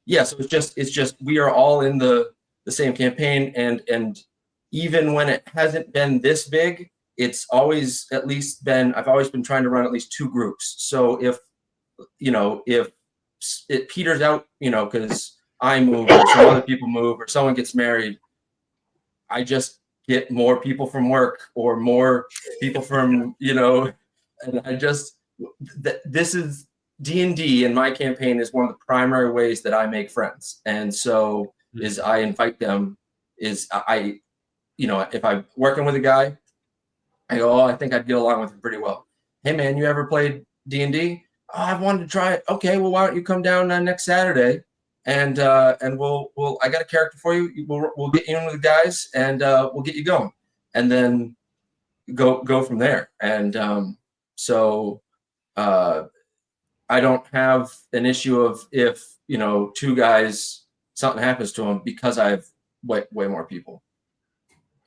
yeah, so it's just we are all in the same campaign, and even when it hasn't been this big, it's always at least been. I've always been trying to run at least 2 groups. So if it peters out, because I move or some other people move or someone gets married, I just get more people from work or more people from, and I just, this is D&D, and my campaign is one of the primary ways that I make friends. And so is I invite them, if I'm working with a guy, I go, I think I'd get along with him pretty well. Hey man, you ever played D&D? Oh, I've wanted to try it. Okay, well, why don't you come down next Saturday, and we'll I got a character for you. We'll get you in with the guys, and we'll get you going, and then go from there. And so I don't have an issue of if 2 guys something happens to them, because I have way more people.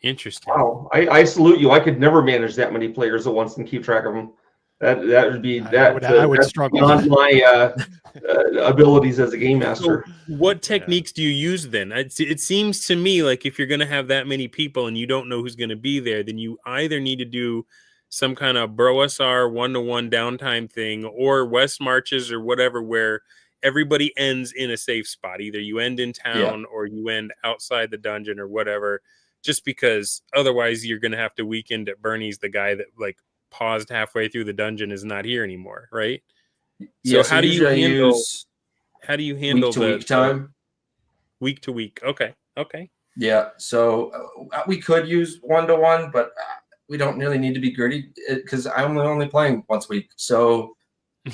Interesting. Wow, I salute you. I could never manage that many players at once and keep track of them. That would be that. I would struggle. Beyond my abilities as a game master. So what techniques do you use then? It seems to me like if you're going to have that many people and you don't know who's going to be there, then you either need to do some kind of BroSR 1-to-1 downtime thing, or West Marches or whatever, where everybody ends in a safe spot. Either you end in town or you end outside the dungeon or whatever, just because otherwise you're going to have to weekend at Bernie's the guy that paused halfway through the dungeon is not here anymore, right? Yeah, so how do you handle week to week time? Week to week. Okay. Yeah. So we could use 1-to-1, but we don't really need to be gritty because I'm only playing once a week. So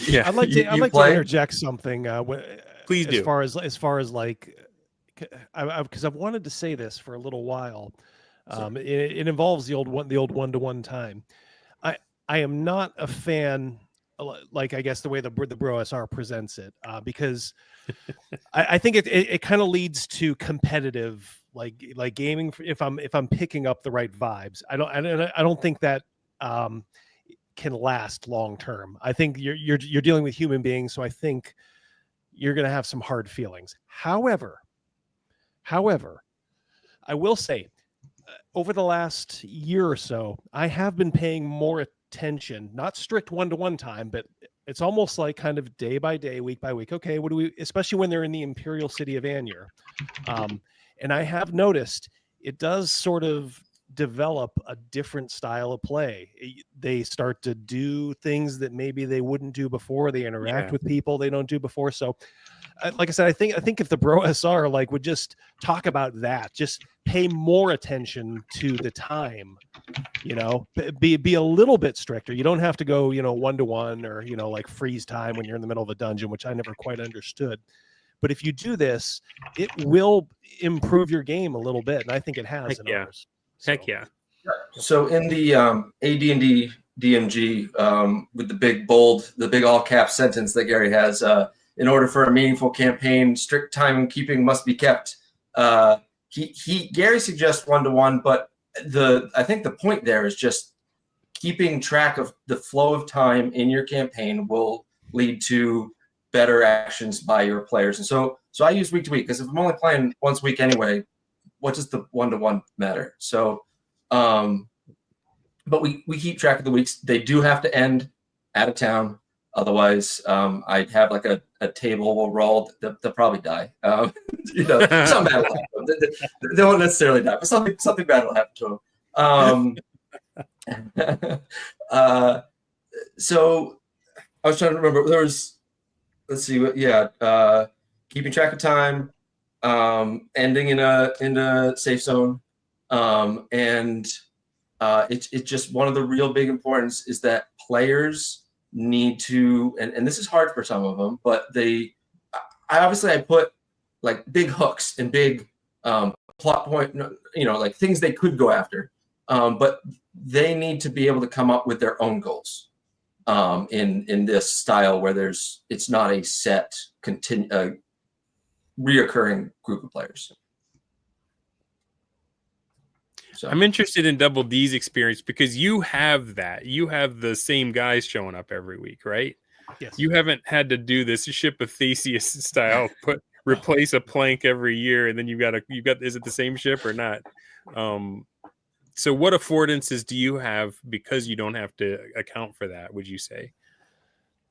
yeah, I'd like to interject something. Please do. As far as because I've wanted to say this for a little while. It involves the old 1-to-1 time. I am not a fan, I guess the way the BroSR presents it, because I think it kind of leads to competitive like gaming. If I'm picking up the right vibes, I don't think that can last long term. I think you're dealing with human beings, so I think you're going to have some hard feelings. However, I will say, over the last year or so, I have been paying more attention, not strict 1-to-1 time, but it's almost like kind of day by day, week by week. Okay, what do we, especially when they're in the imperial city of Anir. And I have noticed it does sort of develop a different style of play. They start to do things that maybe they wouldn't do before. They interact with people they don't do before. So like I said, I think if the BroSR would just talk about that, just pay more attention to the time, be a little bit stricter. You don't have to go, 1-to-1 or, freeze time when you're in the middle of a dungeon, which I never quite understood. But if you do this, it will improve your game a little bit. And I think it has. Heck yeah. So in the AD&D DMG, with the big all cap sentence that Gary has, in order for a meaningful campaign, strict time keeping must be kept. Gary suggests 1-to-1, but I think the point there is just keeping track of the flow of time in your campaign will lead to better actions by your players. And so I use week to week, because if I'm only playing once a week anyway, what does the 1-to-1 matter? So, but we keep track of the weeks. They do have to end out of town. Otherwise, I'd have like a table will roll. They'll probably die. Something bad will happen. They won't necessarily die, but something bad will happen to them. So I was trying to remember. There was, let's see, keeping track of time, ending in a safe zone, and it's just one of the real big importance is that players need to, and this is hard for some of them, but I put like big hooks and big plot point, like things they could go after, but they need to be able to come up with their own goals in this style where it's not a set reoccurring group of players. So. I'm interested in Double D's experience because you have that. You have the same guys showing up every week, right? Yes. You haven't had to do this Ship of Theseus style, replace a plank every year, and then you got is it the same ship or not? So what affordances do you have because you don't have to account for that, would you say?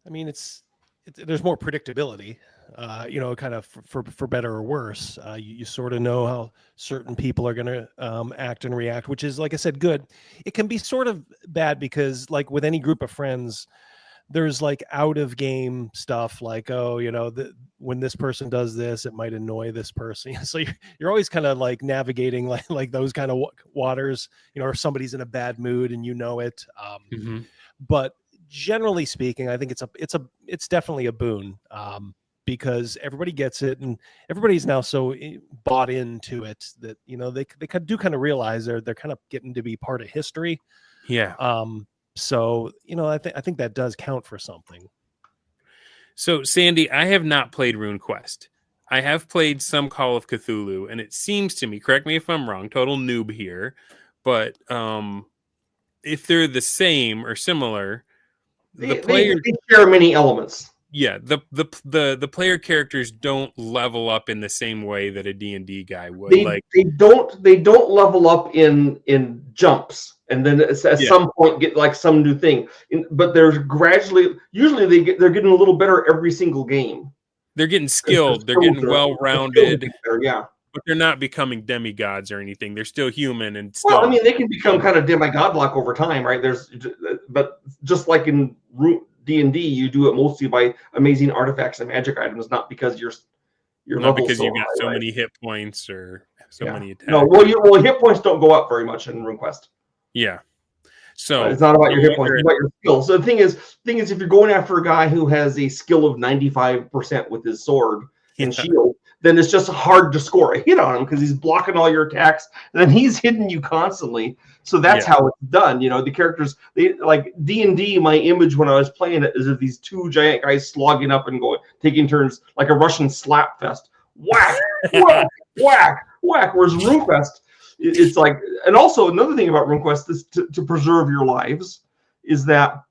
I mean, there's more predictability, kind of for better or worse. You sort of know how certain people are going to act and react, which is, like I said, good. It can be sort of bad because, like with any group of friends, there's like out of game stuff like, when this person does this, it might annoy this person. So you're always kind of like navigating like those kind of waters, or somebody's in a bad mood and it. But generally speaking, I think it's definitely a boon, because everybody gets it and everybody's now so bought into it that, they do kind of realize they're kind of getting to be part of history. Yeah. So, I think that does count for something. So, Sandy, I have not played RuneQuest. I have played some Call of Cthulhu, and it seems to me, correct me if I'm wrong, total noob here, but if they're the same or similar, they share many elements. Yeah, the player characters don't level up in the same way that a D&D guy would. They don't level up in jumps, and then at some point get like some new thing. But there's usually they're getting a little better every single game. They're getting skilled. They're getting well-rounded. Yeah. But they're not becoming demigods or anything. They're still human and still. Well, I mean, they can become kind of demigod-like over time, right? But just like in D&D, you do it mostly by amazing artifacts and magic items, not because you're not because you got so many hit points or so many attacks. No, well, hit points don't go up very much in RuneQuest. Yeah. So it's not about your hit points, it's about your skills. So the thing is, if you're going after a guy who has a skill of 95% with his sword and shield, then it's just hard to score a hit on him because he's blocking all your attacks, and then he's hitting you constantly. So that's how it's done. The characters, like D&D, my image when I was playing it is of these two giant guys slogging up and taking turns like a Russian slap fest. Whack, whack, whack, whack. Whereas RuneQuest, it's like, and also another thing about RuneQuest is to preserve your lives is that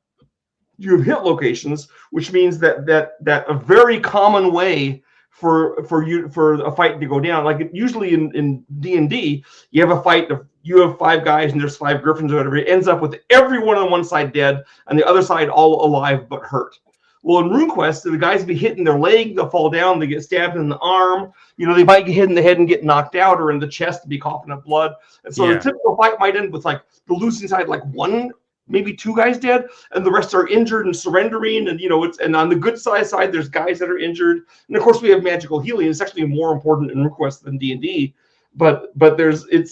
you have hit locations, which means that a very common way for a fight to go down, like usually in D&D, you have a fight of you have 5 guys and there's 5 griffins or whatever. It ends up with everyone on one side dead and the other side all alive but hurt. Well, in RuneQuest, the guys be hitting their leg, they'll fall down, they get stabbed in the arm, they might get hit in the head and get knocked out, or in the chest to be coughing up blood. And so the typical fight might end with like the losing side, like 1, maybe 2 guys dead, and the rest are injured and surrendering. And and on the good side, there's guys that are injured. And of course, we have magical healing. It's actually more important in RuneQuest than D&D, but it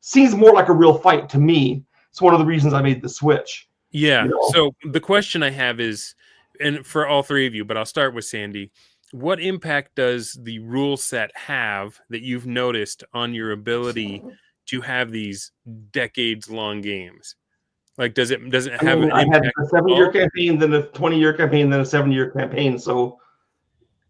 seems more like a real fight to me. It's one of the reasons I made the switch. Yeah. So the question I have is, and for all 3 of you, but I'll start with Sandy. What impact does the rule set have that you've noticed on your ability to have these decades-long games? Like, does it have an impact? I had a 7-year campaign, then a 20-year campaign, then a 7-year campaign. So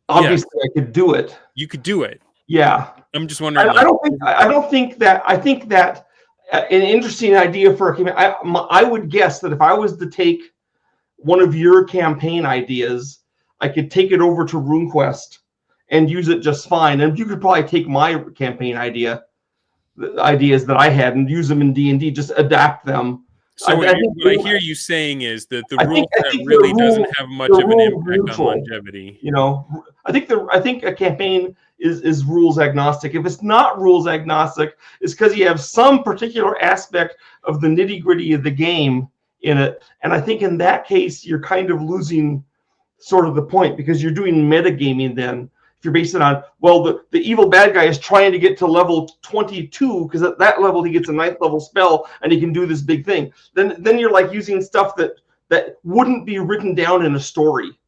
obviously, I could do it. You could do it. Yeah. I'm just wondering. I don't think that. I think that an interesting idea for a campaign. I would guess that if I was to take one of your campaign ideas, I could take it over to RuneQuest and use it just fine. And you could probably take my campaign ideas that I had and use them in D&D, just adapt them. So what I hear you saying is that the rule set really doesn't have much of an impact on longevity. You know, I think a campaign is rules agnostic. If it's not rules agnostic, it's because you have some particular aspect of the nitty-gritty of the game in it. And I think in that case, you're kind of losing sort of the point, because you're doing metagaming then. If you're basing it on, well, the evil bad guy is trying to get to level 22 because at that level he gets a 9th level spell and he can do this big thing. Then you're like using stuff that wouldn't be written down in a story.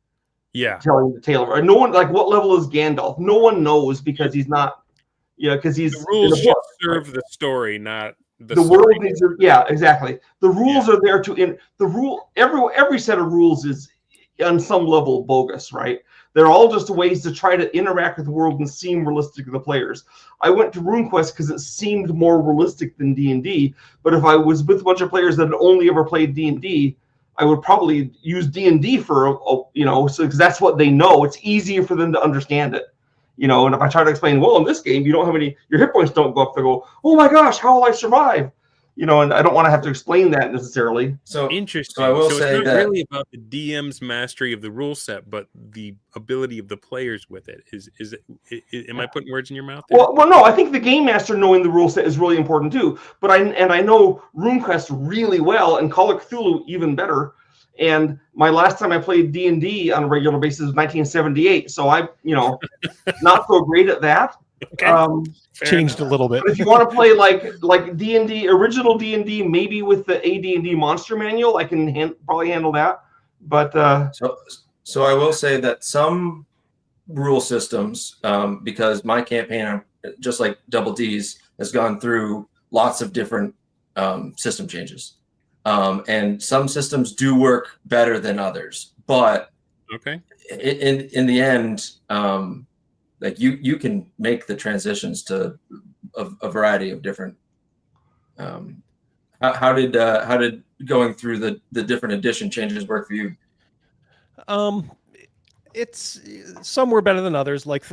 Yeah, telling the tale. No one, like, what level is Gandalf? No one knows because he's not. Yeah, because he's the rules should serve the story, not the world needs to. Yeah, exactly. The rules are there to the rule. Every set of rules is on some level bogus, right? They're all just ways to try to interact with the world and seem realistic to the players. I went to RuneQuest because it seemed more realistic than D&D. But if I was with a bunch of players that had only ever played D&D, I would probably use D&D for, so because that's what they know. It's easier for them to understand it, And if I try to explain, well, in this game, you don't have any, your hit points don't go up. They go, oh my gosh, how will I survive? And I don't want to have to explain that necessarily. So interesting. So I will say it's not really about the DM's mastery of the rule set, but the ability of the players with it. Am I putting words in your mouth there? Well, no. I think the game master knowing the rule set is really important too. But I know RuneQuest really well, and Call of Cthulhu even better. And my last time I played D&D on a regular basis was 1978. So I, not so great at that. Okay. Changed a little bit. But if you want to play like D&D, original D&D, maybe with the AD&D monster manual, I can probably handle that. But so I will say that some rule systems, because my campaign, just like Double D's, has gone through lots of different system changes, and some systems do work better than others. But in the end. Like you can make the transitions to a variety of different. How did going through the different edition changes work for you? It's some were better than others. Like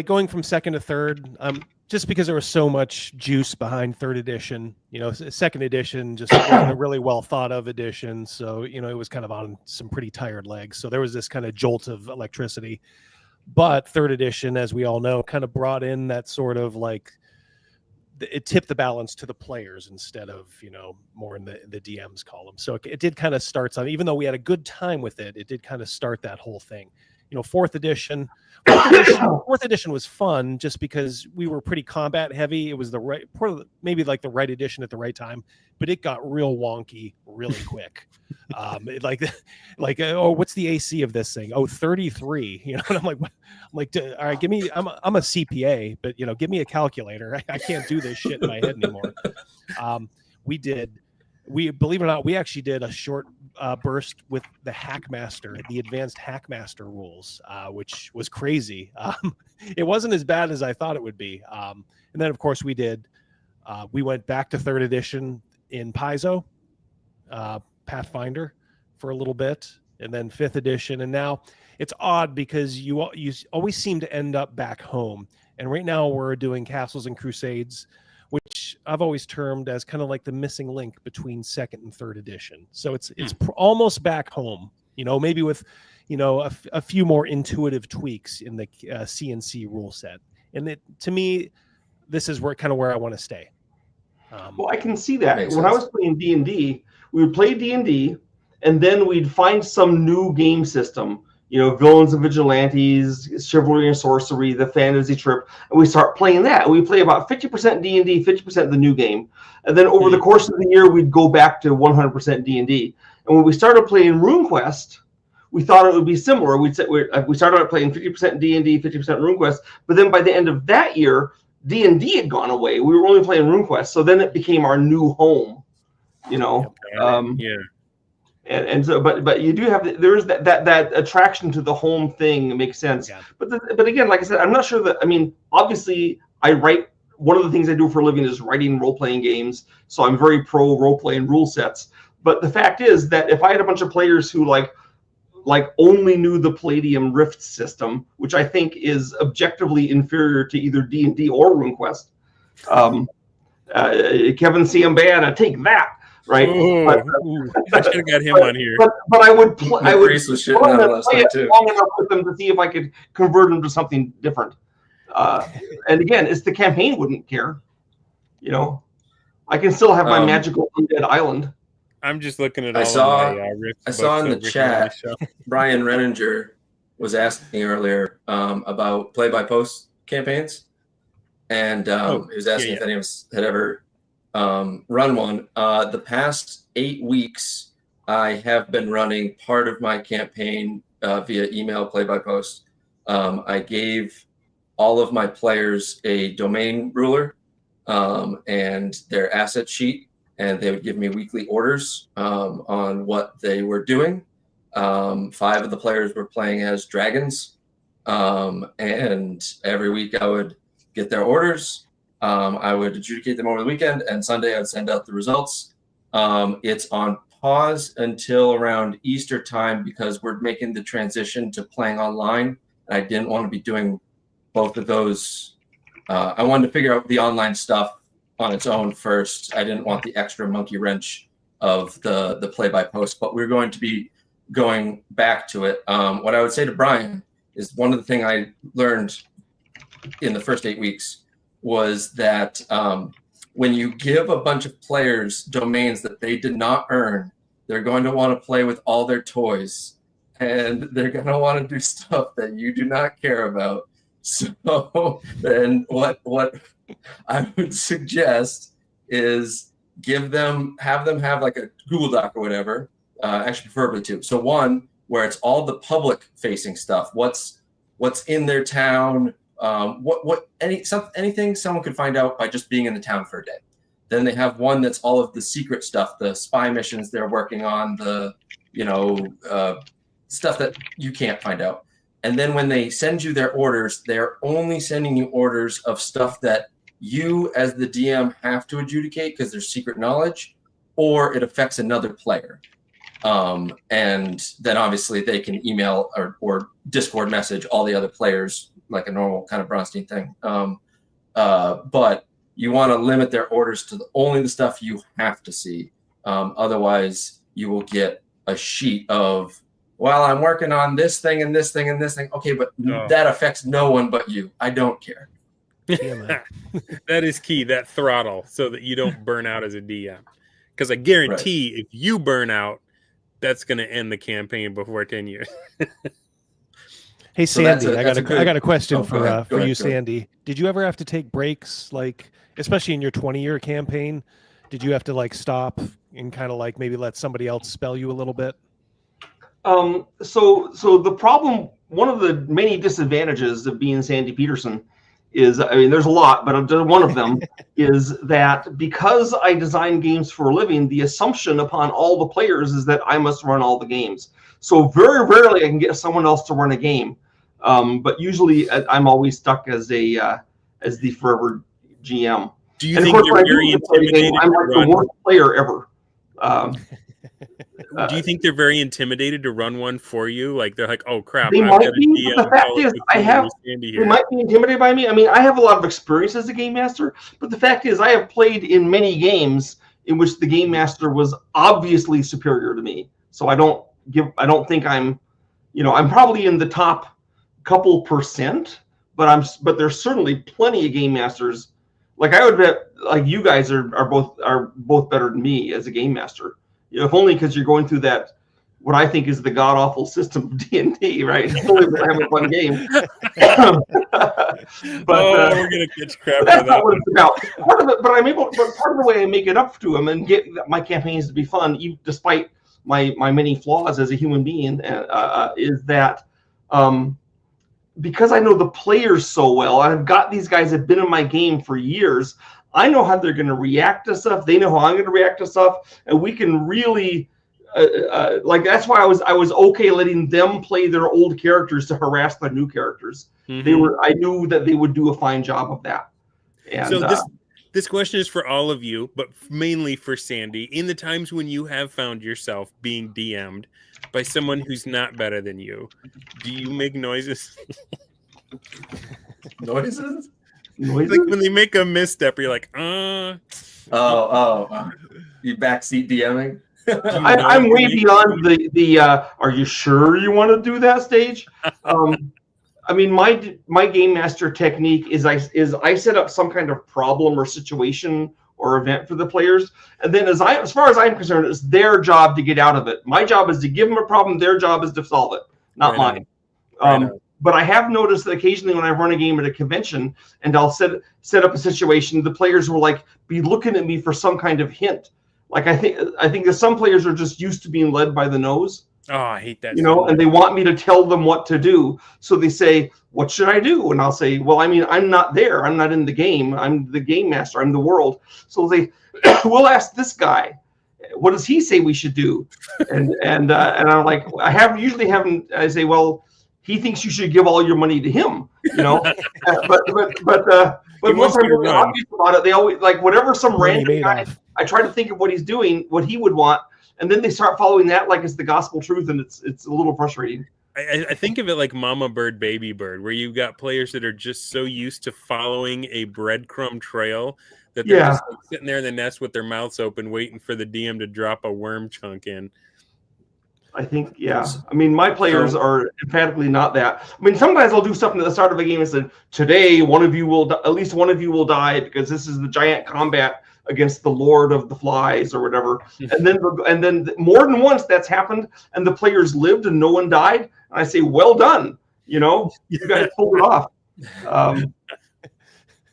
going from 2nd to 3rd. Just because there was so much juice behind 3rd edition. 2nd edition just wasn't a really well thought of edition. So it was kind of on some pretty tired legs. So there was this kind of jolt of electricity. But 3rd edition, as we all know, kind of brought in that sort of it tipped the balance to the players instead of, more in the DM's column. So it did kind of start on, even though we had a good time with it, it did kind of start that whole thing. 4th edition was fun just because we were pretty combat heavy. It was maybe like the right edition at the right time, but it got real wonky really quick. What's the AC of this thing? 33. And I'm like, all right, give me. I'm a CPA, but give me a calculator. I can't do this shit in my head anymore. We believe it or not, we actually did a short burst with the Hackmaster, the advanced Hackmaster rules, which was crazy. It wasn't as bad as I thought it would be. And then, of course, we went back to 3rd edition in Paizo, Pathfinder for a little bit, and then 5th edition. And now it's odd because you always seem to end up back home. And right now we're doing Castles and Crusades, which I've always termed as kind of like the missing link between 2nd and 3rd edition. So it's almost back home, maybe with, a few more intuitive tweaks in the CNC rule set. And to me, this is where I want to stay. Well, I can see that. When I was playing D&D, we would play D&D, and then we'd find some new game system, Villains and Vigilantes, Chivalry and Sorcery, the Fantasy Trip, and we start playing that. We play about 50% D&D, 50% the new game. And then over the course of the year, we'd go back to 100% D&D. And when we started playing RuneQuest, we thought it would be similar. We started out playing 50% D&D, 50% RuneQuest, but then by the end of that year, D&D had gone away. We were only playing RuneQuest, so then it became our new home, And so, but you do have there is that attraction to the home thing. It makes sense. Yeah. But again, like I said, I'm not sure that. I mean, obviously, I write one of the things I do for a living is writing role-playing games. So I'm very pro role-playing rule sets. But the fact is that if I had a bunch of players who like only knew the Palladium Rift system, which I think is objectively inferior to either D&D or RuneQuest, Kevin Ciambana, take that, right? I should have got him on here. But I would play it too. long enough with them to see if I could convert them to something different. And again, it's the campaign wouldn't care. You know, I can still have my magical undead island. I'm just looking at I saw in the over chat, Brian Renninger was asking earlier about play-by-post campaigns. And he was asking if any of us had ever run one. The past 8 weeks, I have been running part of my campaign via email play-by-post. I gave all of my players a domain ruler and their asset sheet, and they would give me weekly orders on what they were doing. 5 of the players were playing as dragons, and every week I would get their orders. I would adjudicate them over the weekend, and Sunday I'd send out the results. It's on pause until around Easter time because we're making the transition to playing online. I didn't want to be doing both of those. I wanted to figure out the online stuff on its own first. I didn't want the extra monkey wrench of the play-by-post, but we're going to be going back to it. What I would say to Brian is one of the things I learned in the first 8 weeks was that when you give a bunch of players domains that they did not earn, they're going to want to play with all their toys, and they're going to want to do stuff that you do not care about. So then what I would suggest is have them have like a Google Doc or whatever, actually preferably 2. So one where it's all the public facing stuff, what's in their town, anything someone could find out by just being in the town for a day. Then they have one that's all of the secret stuff, the spy missions they're working on, the stuff that you can't find out. And then when they send you their orders, they're only sending you orders of stuff that you as the DM have to adjudicate because there's secret knowledge, or it affects another player. And then obviously they can email or Discord message all the other players like a normal kind of Bronstein thing. But you want to limit their orders to only the stuff you have to see. Otherwise, you will get a sheet of, well, I'm working on this thing and this thing and this thing. Okay, but that affects no one but you. I don't care. That is key, that throttle, so that you don't burn out as a DM. Because I guarantee if you burn out, that's going to end the campaign before 10 years. Hey, Sandy, I got a question for you, Sandy. Did you ever have to take breaks, like, especially in your 20-year campaign? Did you have to like stop and kind of like maybe let somebody else spell you a little bit? So the problem, one of the many disadvantages of being Sandy Petersen is, I mean, there's a lot, but one of them is that because I design games for a living, the assumption upon all the players is that I must run all the games. So very rarely I can get someone else to run a game. But usually I'm always stuck as the forever GM. Do you think they're very intimidated? I'm like the worst player ever. Do you think they're very intimidated to run one for you? Like they're like, oh crap! They might be. The fact is, they might be intimidated by me. I mean, I have a lot of experience as a game master, but the fact is, I have played in many games in which the game master was obviously superior to me. So I don't think I'm probably in the top couple percent, but there's certainly plenty of game masters. Like I would bet, like you guys are both better than me as a game master. If only because you're going through that, what I think is the god awful system of D&D, right? Only to have a fun game. But we're gonna catch crap. That's not what it's about. Part of the way I make it up to them and get my campaigns to be fun, despite my many flaws as a human being, is that because I know the players so well, I've got these guys that have been in my game for years. I know how they're going to react to stuff. They know how I'm going to react to stuff, and we can really that's why I was okay letting them play their old characters to harass the new characters. Mm-hmm. I knew that they would do a fine job of that. And So this question is for all of you, but mainly for Sandy. In the times when you have found yourself being DM'd by someone who's not better than you, do you make noises? Noises? Like when they make a misstep, you're like, You backseat DMing? I'm way beyond the are you sure you want to do that stage? I mean, my game master technique is I set up some kind of problem or situation or event for the players, and then as far as I'm concerned, it's their job to get out of it. My job is to give them a problem. Their job is to solve it, not mine. But I have noticed that occasionally when I run a game at a convention and I'll set up a situation, the players will like be looking at me for some kind of hint. Like I think that some players are just used to being led by the nose. oh, I hate that. And they want me to tell them what to do. So they say, what should I do? And I'll say, well, I mean, I'm not there. I'm not in the game. I'm the game master. I'm the world. So they, we'll ask this guy, what does he say we should do? And I'm like, usually have him, I say, well, he thinks you should give all your money to him, but once I'm really obvious about it, they always like whatever some random guy. I try to think of what he's doing, what he would want, and then they start following that like it's the gospel truth, and it's a little frustrating. I think of it like Mama Bird, Baby Bird, where you've got players that are just so used to following a breadcrumb trail that they're just like sitting there in the nest with their mouths open, waiting for the DM to drop a worm chunk in. I think, yeah. I mean, my players are emphatically not that. I mean, sometimes I'll do something at the start of a game and say, today, at least one of you will die because this is the giant combat against the Lord of the Flies or whatever. And then more than once that's happened and the players lived and no one died. And I say, well done. You guys pulled it off.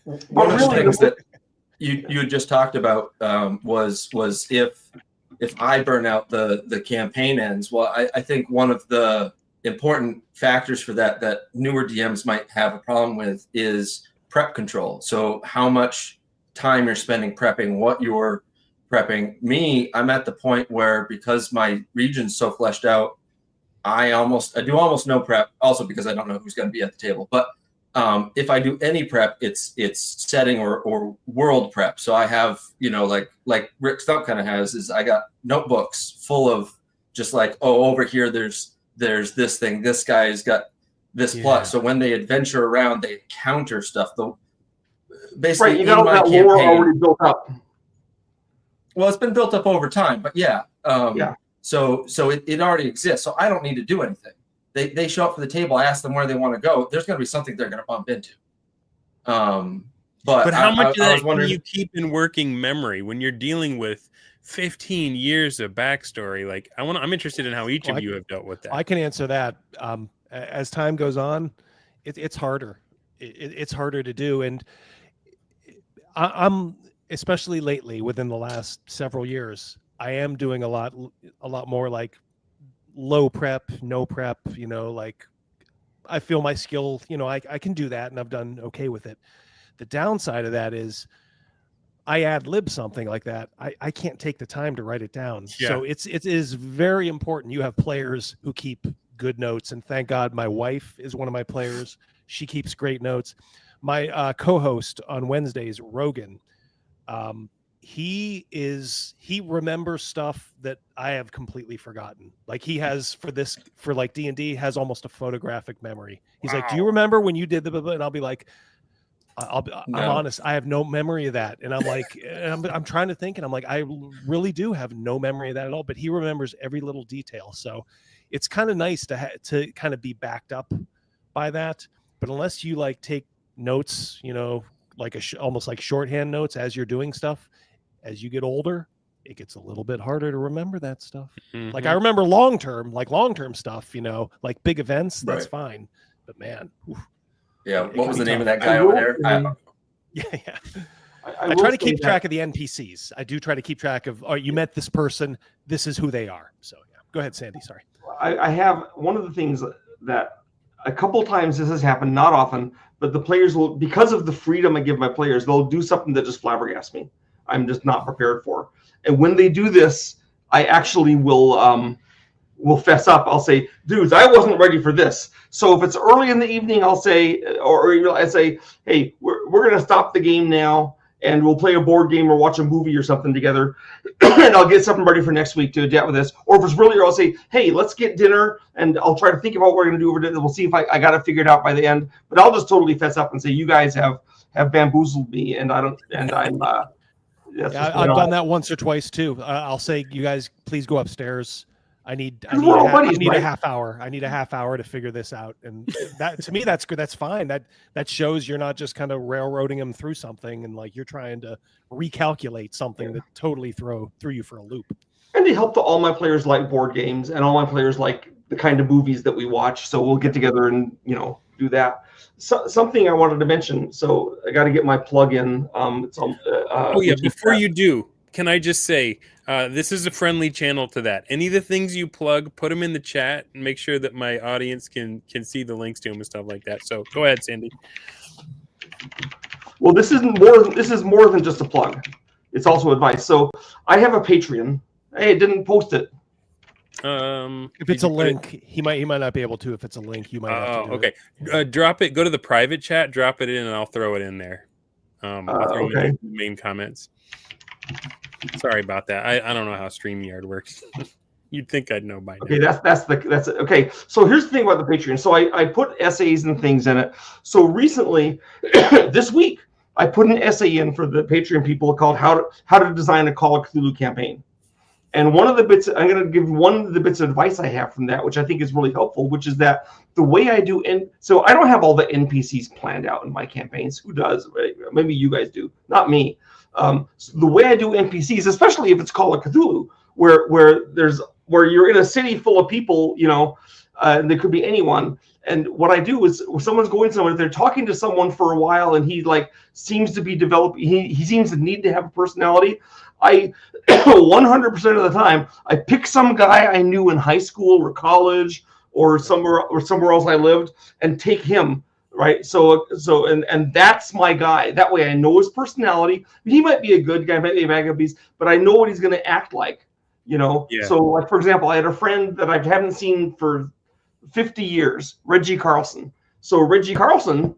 One of the things that you had just talked about was if I burn out, the campaign ends. Well, I think one of the important factors for that newer DMs might have a problem with is prep control. So how much time you're spending prepping, what you're prepping. Me, I'm at the point where because my region's so fleshed out, I do almost no prep, also because I don't know who's going to be at the table. But if I do any prep, it's setting or world prep. So I have, like Rick Stump kind of has, is I got notebooks full of just like, over here there's this thing. This guy's got this plot. So when they adventure around, they encounter stuff. Basically, right, you got all that lore already built up. Well, it's been built up over time, but So it already exists. So I don't need to do anything. They show up for the table. I ask them where they want to go. There's going to be something they're going to bump into. But how much of that can you keep in working memory when you're dealing with 15 years of backstory? Like I'm interested in how each of you have dealt with that. I can answer that. As time goes on, it's harder. It's harder to do, and I'm especially lately within the last several years. I am doing a lot more like low prep, no prep, like I feel my skill, I can do that and I've done okay with it. The downside of that is I ad lib something like that. I can't take the time to write it down. Yeah. So it is very important. You have players who keep good notes, and thank God my wife is one of my players. She keeps great notes. My co-host on Wednesdays, Rogan, he remembers stuff that I have completely forgotten. Like he has for like D&D has almost a photographic memory. He's like, do you remember when you did the, and I'll be like, I'm honest, I have no memory of that. And I'm like, I'm trying to think, and I'm like, I really do have no memory of that at all, but he remembers every little detail. So it's kind of nice to kind of be backed up by that. But unless you like take notes, like almost like shorthand notes as you're doing stuff, as you get older, it gets a little bit harder to remember that stuff. Mm-hmm. Like I remember long-term stuff, like big events, that's fine. But man. Oof, yeah. What was the name of that guy over there? Yeah. I try to keep track of the NPCs. I do try to keep track of, you met this person, this is who they are. So yeah, go ahead, Sandy. Sorry. I have one of the things that a couple times this has happened, not often, but the players will, because of the freedom I give my players, they'll do something that just flabbergasts me. I'm just not prepared for. And when they do this, I actually will fess up. I'll say, dudes, I wasn't ready for this. So if it's early in the evening, I'll say, or I say, hey, we're we're gonna stop the game now, and we'll play a board game or watch a movie or something together, and I'll get something ready for next week to adapt with this. Or if it's really early, I'll say, hey, let's get dinner, and I'll try to think about what we're gonna do over dinner. We'll see if I got it figured out by the end. But I'll just totally fess up and say, you guys have bamboozled me, and I'm. I've done that once or twice too. I'll say, you guys, please go upstairs. I need a half hour. I need a half hour to figure this out. And that, to me, that's good. That's fine. That shows you're not just kind of railroading them through something, and like you're trying to recalculate something that totally threw you for a loop. And to help all my players like board games, and all my players like the kind of movies that we watch. So we'll get together and do that. So, something I wanted to mention. So I got to get my plug in. Before you do, can I just say, this is a friendly channel to that. Any of the things you plug, put them in the chat and make sure that my audience can see the links to them and stuff like that. So go ahead, Sandy. Well, this is more than just a plug. It's also advice. So I have a Patreon. Hey, I didn't post it. If it's a link, he might not be able to. If it's a link, you might have to do it. Drop it. Go to the private chat, drop it in, and I'll throw it in there. I'll throw it in the main comments. Sorry about that. I don't know how StreamYard works. You'd think I'd know by now. Okay, that's okay. So here's the thing about the Patreon. So I put essays and things in it. So recently, this week, I put an essay in for the Patreon people called "How to Design a Call of Cthulhu Campaign." And one of the bits, I'm going to give one of the bits of advice I have from that, which I think is really helpful, which is that the way I do, so I don't have all the NPCs planned out in my campaigns. Who does? Maybe you guys do, not me. So the way I do NPCs, especially if it's Call of Cthulhu, where you're in a city full of people, and there could be anyone. And what I do is, when someone's going somewhere, if they're talking to someone for a while, and he seems to be developing, he seems to need to have a personality. I 100% of the time I pick some guy I knew in high school or college or somewhere else I lived and take him, right? So that's my guy. That way I know his personality. He might be a good guy, might be a bad guy, but I know what he's going to act like, Yeah. So, like, for example, I had a friend that I haven't seen for 50 years, Reggie Carlson. So Reggie Carlson,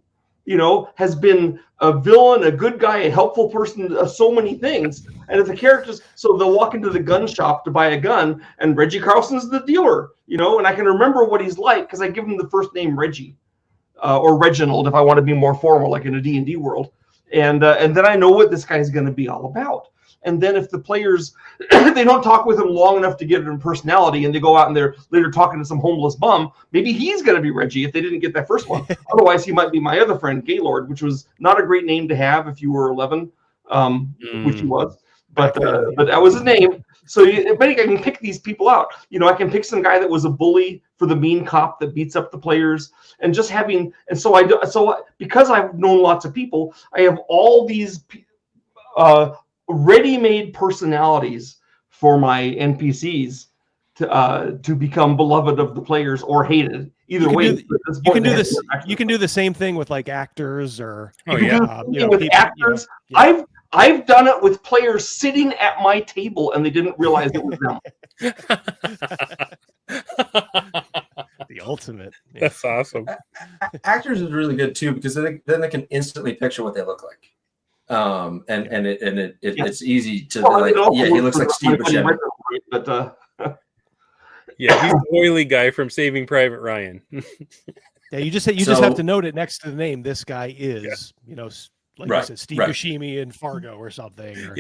has been a villain, a good guy, a helpful person, so many things. And if the characters, so they'll walk into the gun shop to buy a gun, and Reggie Carlson's the dealer, and I can remember what he's like because I give him the first name Reggie, or Reginald if I want to be more formal, like in a D&D world. And then I know what this guy's going to be all about. And then if the players, they don't talk with him long enough to get an personality, and they go out and they're later talking to some homeless bum, maybe he's going to be Reggie if they didn't get that first one. Otherwise, he might be my other friend, Gaylord, which was not a great name to have if you were 11, which he was. But that was his name. So I can pick these people out. I can pick some guy that was a bully for the mean cop that beats up the players, and just having. And so because I've known lots of people, I have all these ready-made personalities for my NPCs to become beloved of the players or hated. Either way, you can do this. You can do the same thing with like actors or with actors. I've done it with players sitting at my table and they didn't realize it was them. The ultimate. That's awesome. Actors is really good too, because then they can instantly picture what they look like. It's easy to he looks like Steve Buscemi. But he's the oily guy from Saving Private Ryan. You just have to note it next to the name. This guy is, like you said, Steve Buscemi in Fargo or something. Or,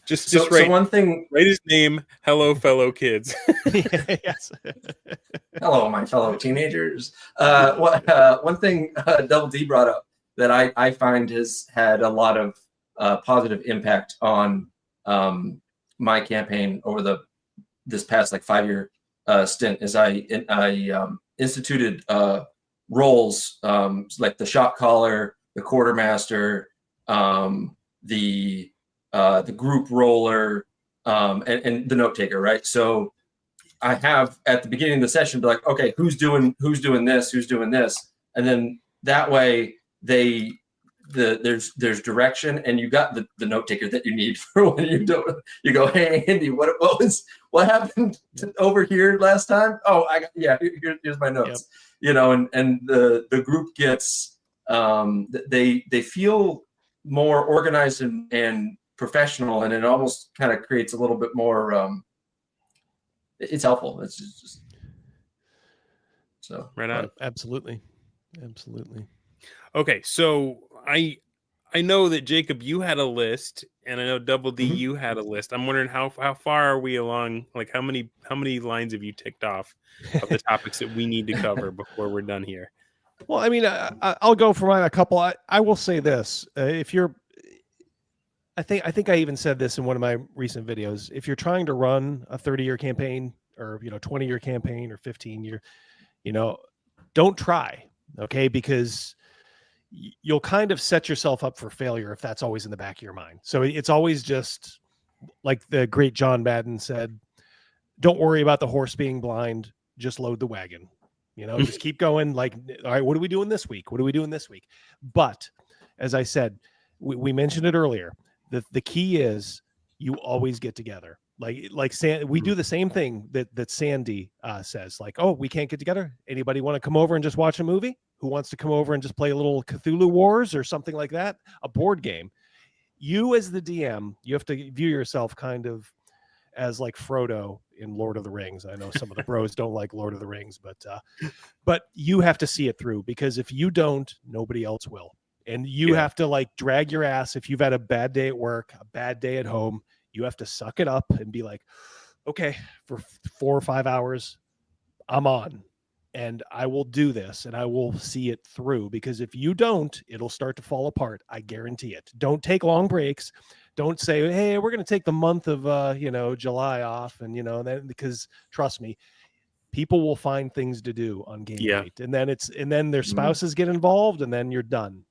Just write one thing. Write his name. Hello, fellow kids. Yes. Hello, my fellow teenagers. One thing Double D brought up that I find has had a lot of positive impact on my campaign over this past 5-year stint is I instituted roles like the shot caller, the quartermaster, the group roller, and the note taker, right? So I have at the beginning of the session be like, okay, who's doing this, and then that way there's direction, and you got the note taker that you need for when you go, hey Andy, what happened over here last time? Oh, here's my notes. Yep. And the group gets they feel more organized and professional, and it almost kind of creates a little bit more. It's helpful. It's just so Right on. Absolutely. Okay, so I know that Jacob, you had a list, and I know Double D, you had a list. I'm wondering how far are we along? Like how many lines have you ticked off of the topics that we need to cover before we're done here? Well, I mean, I'll go for mine. A couple. I will say this: if you're, I think I even said this in one of my recent videos. If you're trying to run a 30-year campaign, or 20-year campaign, or 15-year, don't try. Okay, because you'll kind of set yourself up for failure if that's always in the back of your mind. So it's always just like the great John Madden said, don't worry about the horse being blind, just load the wagon. Just keep going. Like, all right, what are we doing this week? But as I said, we mentioned it earlier, the key is you always get together. Like we do the same thing that Sandy says, like, oh, we can't get together. Anybody want to come over and just watch a movie? Who wants to come over and just play a little Cthulhu Wars or something like that? A board game. You as the DM, you have to view yourself kind of as like Frodo in Lord of the Rings. I know some of the bros don't like Lord of the Rings, but you have to see it through, because if you don't, nobody else will. And you have to like drag your ass. If you've had a bad day at work, a bad day at home, you have to suck it up and be like, okay, for 4 or 5 hours, I'm on. And I will do this, and I will see it through, because if you don't, it'll start to fall apart. I guarantee it. Don't take long breaks. Don't say, hey, we're going to take the month of, July off. And, then, because trust me, people will find things to do on game night. And then their spouses get involved, and then you're done.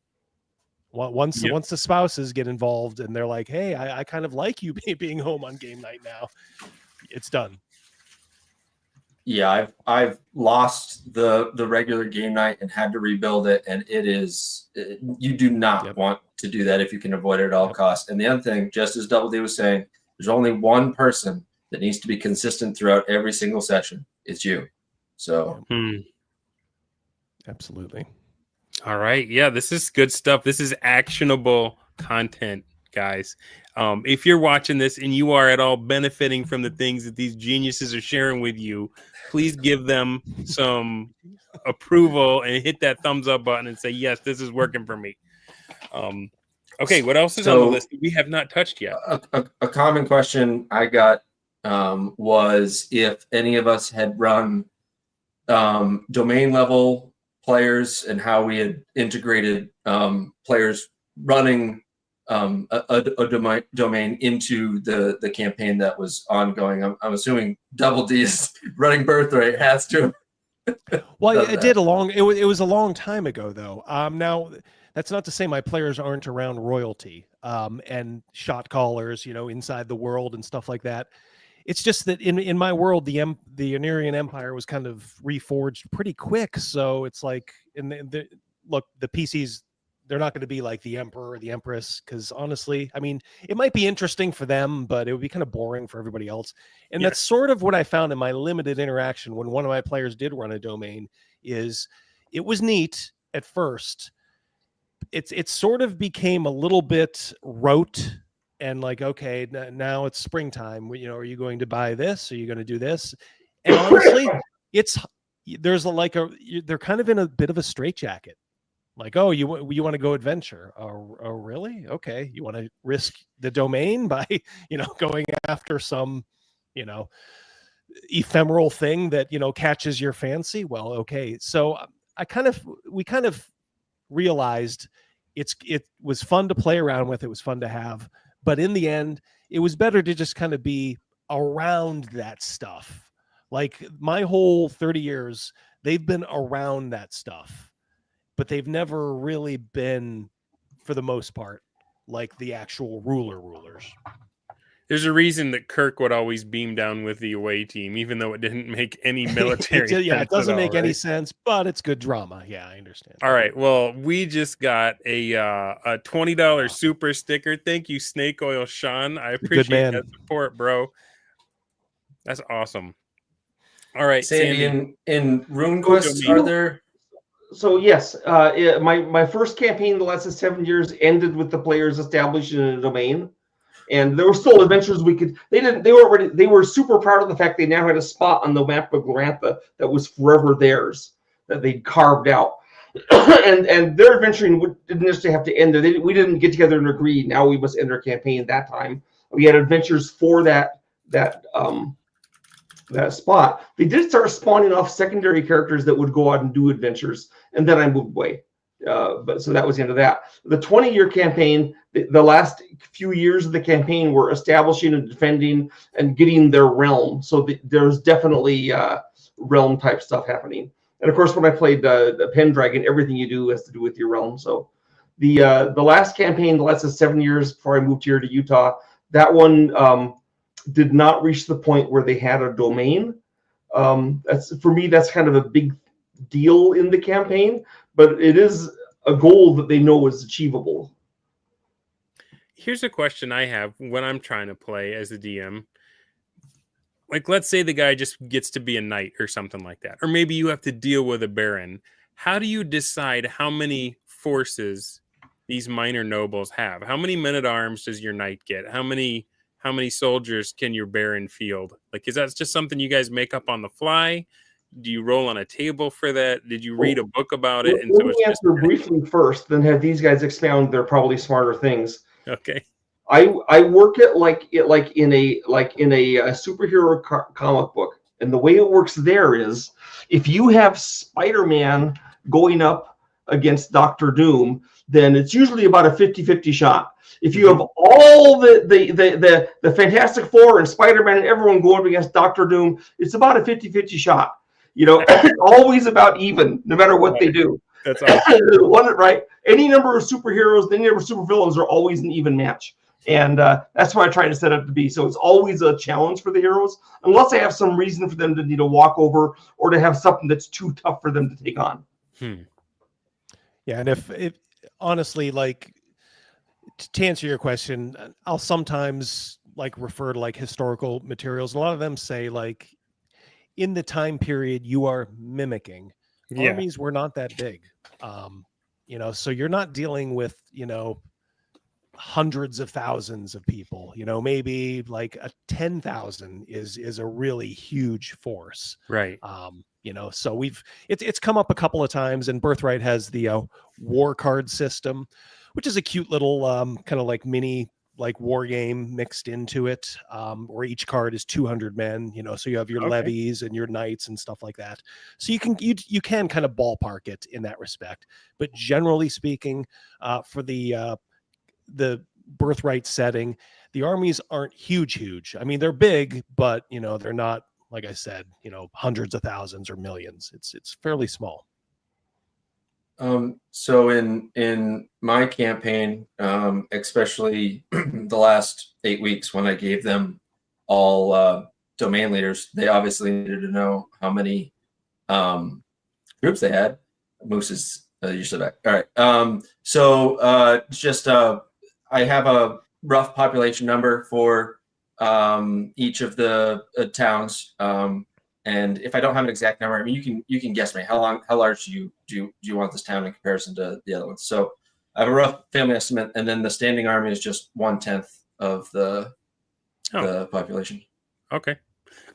Once the spouses get involved and they're like, hey, I kind of like you being home on game night now, it's done. Yeah, I've lost the regular game night and had to rebuild it, and you do not want to do that if you can avoid it at all costs. And the other thing, just as Double D was saying, there's only one person that needs to be consistent throughout every single session. It's you. So Absolutely. All right. Yeah, this is good stuff. This is actionable content, guys. If you're watching this and you are at all benefiting from the things that these geniuses are sharing with you, please give them some approval and hit that thumbs up button and say, yes, this is working for me. Okay, what else is on the list that we have not touched yet? A common question I got was if any of us had run domain level players and how we had integrated players running a domain into the campaign that was ongoing. I'm assuming Double D is running Birthright, has to. Well, it was a long time ago though. Now that's not to say my players aren't around royalty and shot callers, inside the world and stuff like that. It's just that in my world, the Anirian Empire was kind of reforged pretty quick. So it's like, the PCs, they're not going to be like the Emperor or the Empress, because honestly, I mean, it might be interesting for them, but it would be kind of boring for everybody else. And that's sort of what I found in my limited interaction when one of my players did run a domain. Is it was neat at first. It sort of became a little bit rote. And like, okay, now it's springtime. Are you going to buy this? Are you going to do this? And honestly, they're kind of in a bit of a straitjacket. Like, oh, you want to go adventure? Oh, really? Okay, you want to risk the domain by going after some ephemeral thing that catches your fancy? Well, okay. So we kind of realized it was fun to play around with. It was fun to have. But in the end, it was better to just kind of be around that stuff. Like my whole 30 years, they've been around that stuff, but they've never really been, for the most part, like the actual rulers. There's a reason that Kirk would always beam down with the away team, even though it didn't make any military sense. It doesn't make any sense, but it's good drama. Yeah, I understand. All right. Well, we just got a $20 super sticker. Thank you, Snake Oil Sean. I appreciate that support, bro. That's awesome. All right, Sandy. In RuneQuest, are there? So yes, my first campaign, the last 7 years, ended with the players establishing a domain, and there were still adventures we could. They were super proud of the fact they now had a spot on the map of Glorantha that was forever theirs, that they'd carved out, and their adventuring didn't necessarily have to end there. We didn't get together and agree. Now we must end our campaign. That time we had adventures for that spot. They did start spawning off secondary characters that would go out and do adventures, and then I moved away. But so that was the end of that. The 20-year campaign, the last few years of the campaign were establishing and defending and getting their realm. So there's definitely realm type stuff happening. And of course, when I played the Pendragon, everything you do has to do with your realm. So the last campaign, the last 7 years before I moved here to Utah, that one did not reach the point where they had a domain. For me, that's kind of a big deal in the campaign, but it is a goal that they know is achievable. Here's a question I have when I'm trying to play as a DM. Like, let's say the guy just gets to be a knight or something like that, or maybe you have to deal with a baron. How do you decide how many forces these minor nobles have? How many men-at-arms does your knight get? How many soldiers can your baron field? Like, is that just something you guys make up on the fly? Do you roll on a table for that? Did you read a book about it? And so let me answer briefly first, then have these guys expound their probably smarter things. Okay. I work it like in a superhero comic book, and the way it works there is if you have Spider-Man going up against Doctor Doom, then it's usually about a 50-50 shot. If you have all the Fantastic Four and Spider-Man and everyone going up against Doctor Doom, it's about a 50-50 shot. You know, it's always about even, no matter what they do. That's awesome. Right? Any number of superheroes, any number of supervillains are always an even match. And that's what I try to set up to be. So it's always a challenge for the heroes, unless I have some reason for them to need to walk over or to have something that's too tough for them to take on. Yeah, and if honestly, like, to answer your question, I'll sometimes like refer to like historical materials. A lot of them say like in the time period you are mimicking, armies were not that big. You know, so you're not dealing with, you know, hundreds of thousands of people. You know, maybe like a 10,000 is a really huge force. Right. You know, so it's come up a couple of times, and Birthright has the war card system, which is a cute little kind of like mini like war game mixed into it, where each card is 200 men, you know, so you have your levies and your knights and stuff like that. So you can kind of ballpark it in that respect. But generally speaking, for the Birthright setting, the armies aren't huge. I mean, they're big, but you know, they're not, like I said, you know, hundreds of thousands or millions. It's fairly small. So in my campaign, especially the last 8 weeks when I gave them all domain leaders, they obviously needed to know how many groups they had. Moose is usually back. All right. I have a rough population number for each of the towns. And if I don't have an exact number, I mean, you can guess me how large do you want this town in comparison to the other ones? So I have a rough family estimate, and then the standing army is just 1/10 of the population. Okay.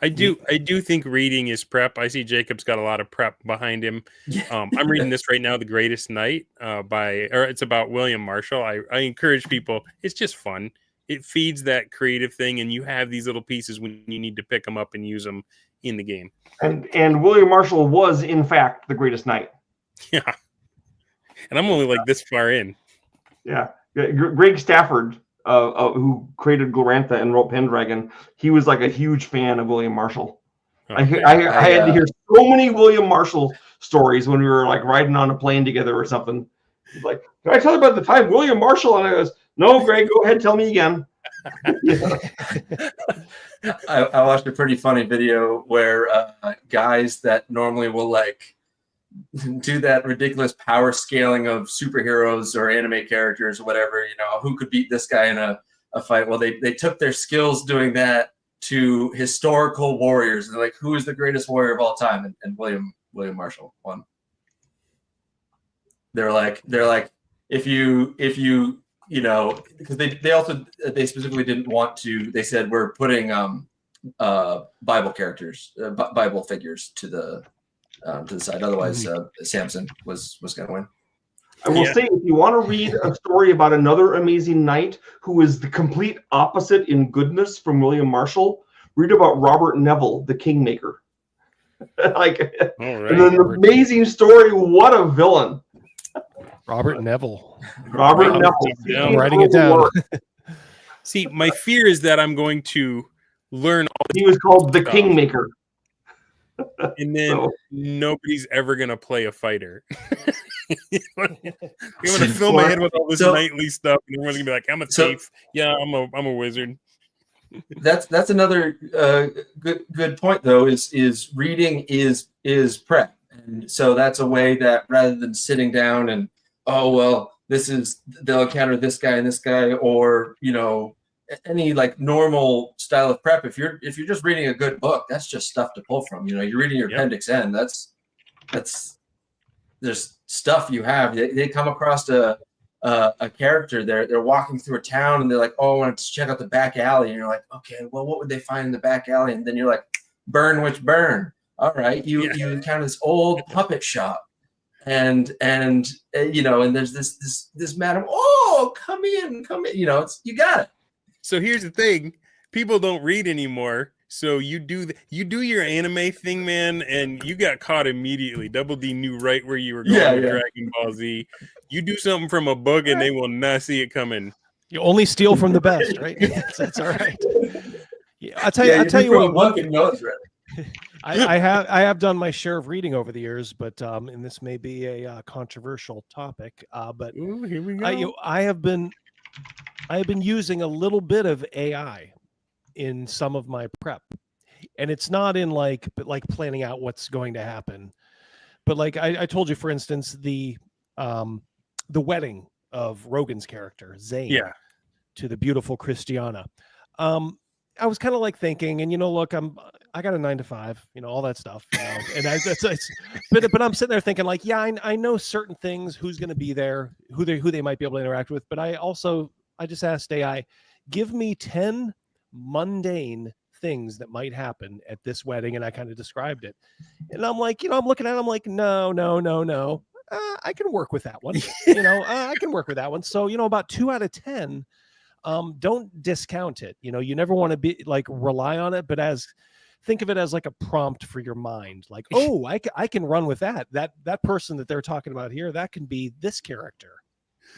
I do think reading is prep. I see Jacob's got a lot of prep behind him. I'm reading this right now, The Greatest Night, it's about William Marshall. I encourage people. It's just fun. It feeds that creative thing, and you have these little pieces when you need to pick them up and use them in the game. And William Marshall was, in fact, the greatest knight. Yeah. And I'm only like this far in. Yeah. Greg Stafford, who created Glorantha and wrote Pendragon, he was like a huge fan of William Marshall. Okay. I had to hear so many William Marshall stories when we were like riding on a plane together or something. He's like, can I tell you about the time William Marshall? And I goes, no, Greg, go ahead, tell me again. I watched a pretty funny video where guys that normally will like do that ridiculous power scaling of superheroes or anime characters or whatever, you know, who could beat this guy in a fight? Well, they took their skills doing that to historical warriors. And they're like, who is the greatest warrior of all time? And William Marshall won. They're like if you because they specifically didn't want to. They said we're putting Bible characters, Bible figures to the side. Otherwise, Samson was going to win. I will say, if you want to read a story about another amazing knight who is the complete opposite in goodness from William Marshall, read about Robert Neville, the Kingmaker. An amazing story. What a villain. Robert Neville. Robert Neville. I'm writing it down. See, my fear is that I'm going to learn all this. He was called the stuff, Kingmaker. and then nobody's ever going to play a fighter. You're going to fill my head with all this knightly stuff, and everyone's going to be like, I'm a thief. Yeah, I'm a wizard. That's another good point, though, is reading is prep. And so that's a way that rather than sitting down and, oh, well, they'll encounter this guy and this guy, or, any like normal style of prep. If you're just reading a good book, that's just stuff to pull from. You're reading your Appendix N. There's stuff you have. They come across a character. They're walking through a town and they're like, oh, I want to check out the back alley. And you're like, okay, well, what would they find in the back alley? And then you're like, burn which burn. All right, you encounter this old puppet shop, and there's this madam. Oh, come in. You got it. So here's the thing: people don't read anymore. So you do your anime thing, man, and you got caught immediately. Double D knew right where you were going with Dragon Ball Z. You do something from a book, and they will not see it coming. You only steal from the best, right? That's all right. Yeah, I tell you what. I have done my share of reading over the years, but and this may be a controversial topic, but here we go. I have been using a little bit of AI in some of my prep, and it's not in like planning out what's going to happen, but like I told you, for instance, the wedding of Rogan's character Zane to the beautiful Christiana. I was kind of like thinking, and look, I got a 9 to 5, all that stuff, and but I'm sitting there thinking like, I know certain things, who's going to be there, who they might be able to interact with, but I just asked AI, give me 10 mundane things that might happen at this wedding, and I kind of described it, and I'm like, I'm looking at it, I'm like, no, I can work with that one, I can work with that one. So about 2 out of 10. Don't discount it. You never want to be like rely on it, but think of it as like a prompt for your mind. Like, oh, I can run with that person that they're talking about here. That can be this character,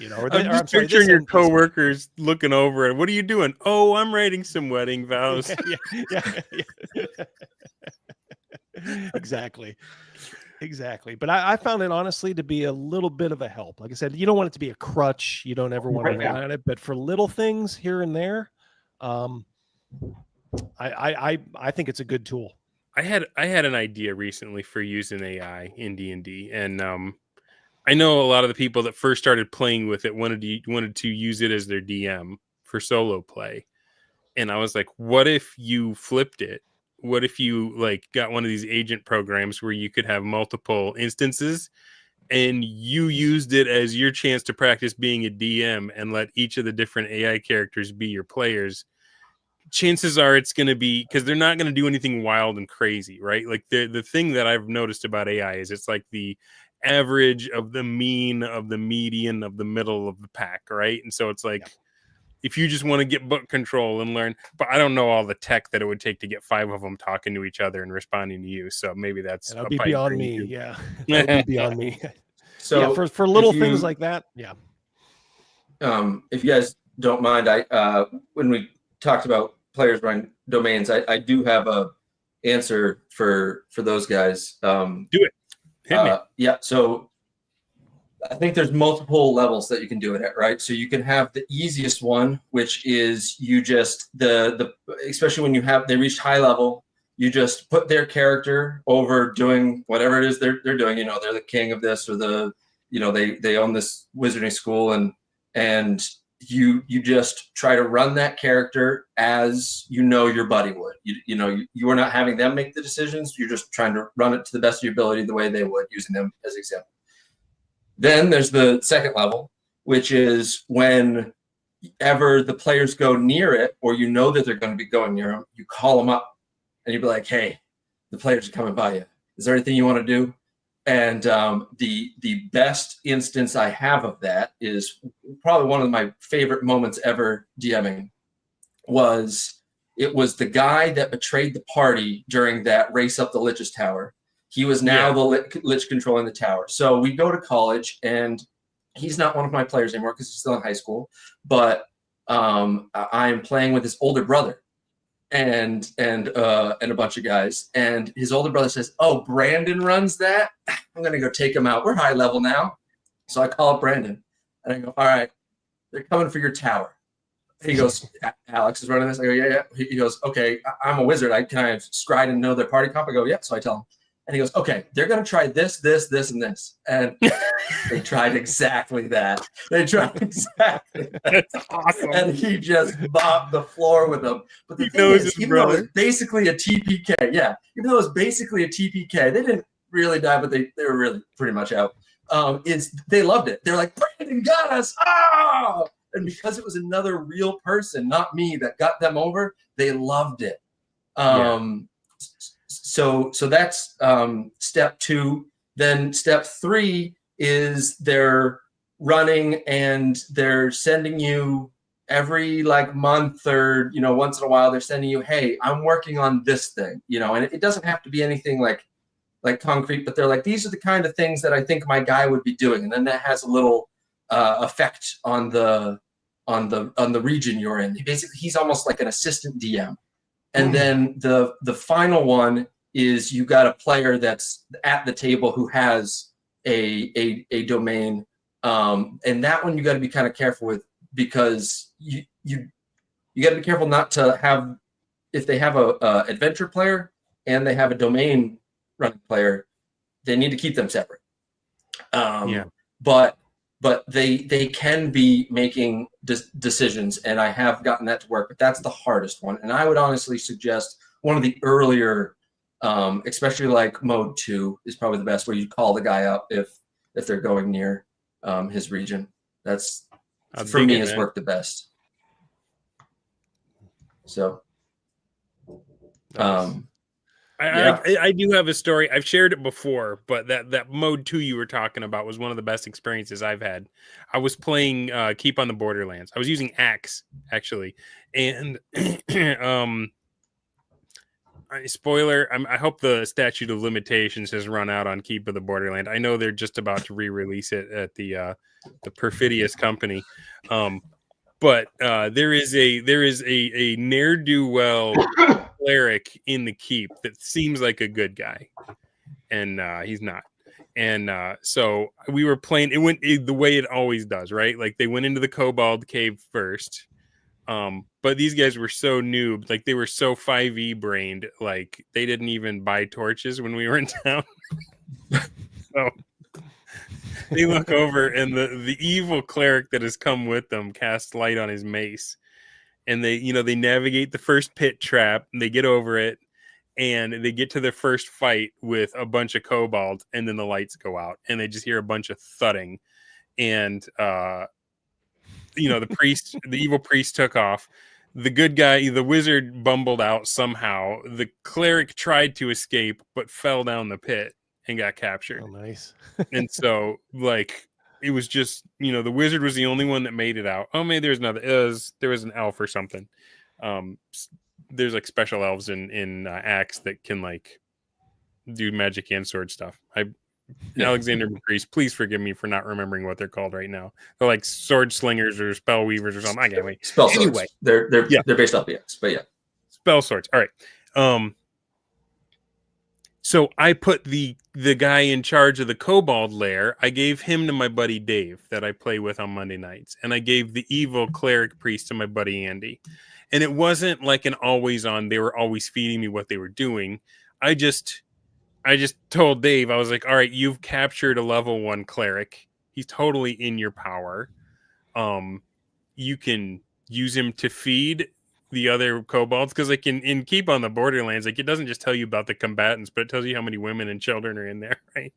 I'm picturing your coworkers looking over and what are you doing? Oh, I'm writing some wedding vows. Yeah. Exactly. But I found it honestly to be a little bit of a help. Like I said, you don't want it to be a crutch. You don't ever want to rely on it. But for little things here and there, I think it's a good tool. I had an idea recently for using AI in D&D, and I know a lot of the people that first started playing with it wanted to use it as their DM for solo play. And I was like, what if you flipped it? What if you got one of these agent programs where you could have multiple instances and you used it as your chance to practice being a DM and let each of the different AI characters be your players? Chances are it's going to be, because they're not going to do anything wild and crazy, right? Like the thing that I've noticed about AI is it's like the average of the mean of the median of the middle of the pack, right? And so it's like, if you just want to get book control and learn, but I don't know all the tech that it would take to get 5 of them talking to each other and responding to you. So maybe that's be beyond me. Too. Yeah, that'd be beyond me. So yeah, for little things like that. Yeah. If you guys don't mind, when we talked about players running domains, I do have a answer for those guys. Do it. Hit me. Yeah. So I think there's multiple levels that you can do it at, right? So you can have the easiest one, which is you just especially when they reached high level, you just put their character over doing whatever it is they're doing. They're the king of this, or they own this wizarding school, and you just try to run that character as your buddy would. You are not having them make the decisions. You're just trying to run it to the best of your ability the way they would, using them as an example. Then there's the second level, which is whenever the players go near it, or you know that they're going to be going near them, you call them up and you'd be like, hey, the players are coming by you. Is there anything you want to do? And the best instance I have of that is probably one of my favorite moments ever DMing. It was the guy that betrayed the party during that race up the Lich's tower. He was now the Lich controlling the tower. So we go to college, and he's not one of my players anymore because he's still in high school. But I am playing with his older brother and a bunch of guys. And his older brother says, "Oh, Brandon runs that. I'm gonna go take him out. We're high level now." So I call up Brandon, and I go, "All right, they're coming for your tower." He goes, "Alex is running this." I go, "Yeah." He goes, "Okay, I'm a wizard. Can I scry and know their party comp?" I go, "Yeah." So I tell him. And he goes, "Okay, they're going to try this, this, this, and this." And they tried exactly that. They tried exactly that. That's awesome. And he just mopped the floor with them. But the thing is, even though it was basically a TPK, even though it was basically a TPK, they didn't really die, but they were really pretty much out. They loved it. They're like, "Brandon got us. Oh!" And because it was another real person, not me, that got them over, they loved it. So that's step 2. Then step 3 is they're running and they're sending you every month or once in a while, they're sending you, "Hey, I'm working on this thing," and it doesn't have to be anything like concrete, but they're like, "These are the kind of things that I think my guy would be doing," and then that has a little effect on the region you're in. He's almost like an assistant DM. And then the final one is you got a player that's at the table who has a domain, and that one you got to be kind of careful with, because you got to be careful not to have, if they have a adventure player and they have a domain running player, they need to keep them separate. But they can be making decisions, and I have gotten that to work, but that's the hardest one. And I would honestly suggest one of the earlier, especially like mode 2 is probably the best, where you call the guy up if they're going near his region. That's, for me, has worked the best. So, nice. I do have a story. I've shared it before, but that mode 2 you were talking about was one of the best experiences I've had. I was playing Keep on the Borderlands. I was using Axe, actually. And spoiler, I hope the statute of limitations has run out on Keep of the Borderland. I know they're just about to re-release it at the Perfidious company. But there is a ne'er-do-well cleric in the keep that seems like a good guy, and he's not. And so we were playing. It went the way it always does, right? Like they went into the Kobold Cave first, but these guys were so noob, like they were so 5e brained, like they didn't even buy torches when we were in town. So they look over, and the evil cleric that has come with them casts light on his mace. And they navigate the first pit trap, and they get over it, and they get to their first fight with a bunch of kobolds, and then the lights go out, and they just hear a bunch of thudding. And the evil priest took off. The good guy, the wizard, bumbled out somehow. The cleric tried to escape, but fell down the pit and got captured. Oh, nice. And so, it was just, the wizard was the only one that made it out. Oh, maybe there's another. There was an elf or something. There's special elves in Axe that can do magic and sword stuff. Alexander McCrease, please forgive me for not remembering what they're called right now. They're like sword slingers or spell weavers or something. I can't wait. Spell swords. Anyway, they're based off the X, but yeah, spell swords. All right. So I put the guy in charge of the Kobold lair. I gave him to my buddy Dave that I play with on Monday nights. And I gave the evil cleric priest to my buddy Andy. And it wasn't like an always on, they were always feeding me what they were doing. I just told Dave, I was like, all right, you've captured a level 1 cleric. He's totally in your power. You can use him to feed the other kobolds, because in Keep on the Borderlands, it doesn't just tell you about the combatants, but it tells you how many women and children are in there, right?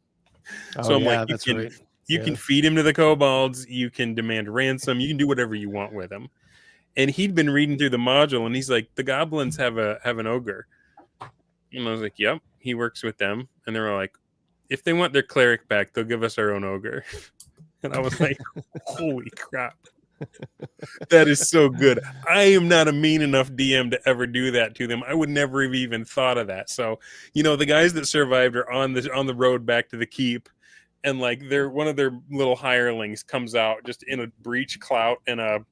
Oh, so I'm yeah, like, that's you right. You can feed him to the kobolds. You can demand ransom. You can do whatever you want with him. And he'd been reading through the module, and he's like, the goblins have an ogre. And I was like, yep, he works with them. And they were like, if they want their cleric back, they'll give us our own ogre. And I was like, holy crap. That is so good. I am not a mean enough DM to ever do that to them. I would never have even thought of that. So, the guys that survived are on the road back to the keep, and like one of their little hirelings comes out just in a breech clout and a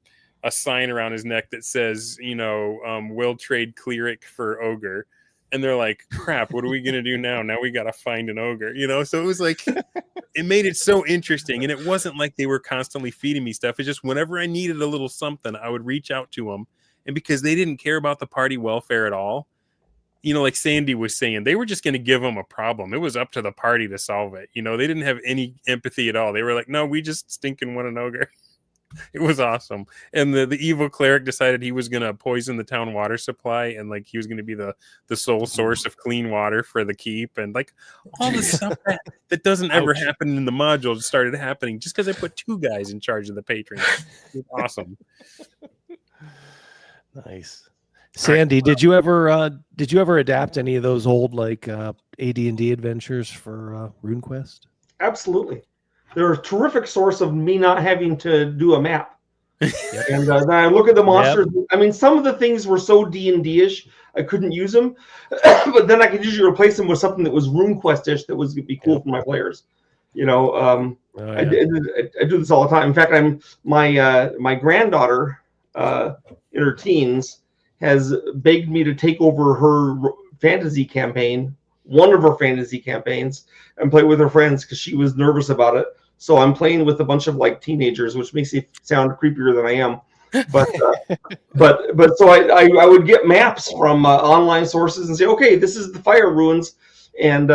sign around his neck that says, we'll trade cleric for ogre. And they're like, crap, what are we going to do now? Now we got to find an ogre, So it was like, it made it so interesting. And it wasn't like they were constantly feeding me stuff. It's just whenever I needed a little something, I would reach out to them. And because they didn't care about the party welfare at all, like Sandy was saying, they were just going to give them a problem. It was up to the party to solve it. They didn't have any empathy at all. They were like, no, we just stinking want an ogre. It was awesome. And the evil cleric decided he was going to poison the town water supply, and like he was going to be the sole source of clean water for the keep, and like all the stuff that doesn't ever happen in the module just started happening just because I put 2 guys in charge of the patrons. It was awesome. Nice. Sandy, did you ever adapt any of those old like AD&D adventures for RuneQuest? Absolutely. They're a terrific source of me not having to do a map. And then I look at the monsters. Yep. I mean, some of the things were so D&D-ish, I couldn't use them. But then I could usually replace them with something that was RuneQuest-ish that was going to be cool for my players. I do this all the time. In fact, my granddaughter in her teens has begged me to take over her fantasy campaign, one of her fantasy campaigns, and play with her friends because she was nervous about it. So I'm playing with a bunch of like teenagers, which makes me sound creepier than I am. But so I would get maps from online sources and say, okay, this is the fire ruins, and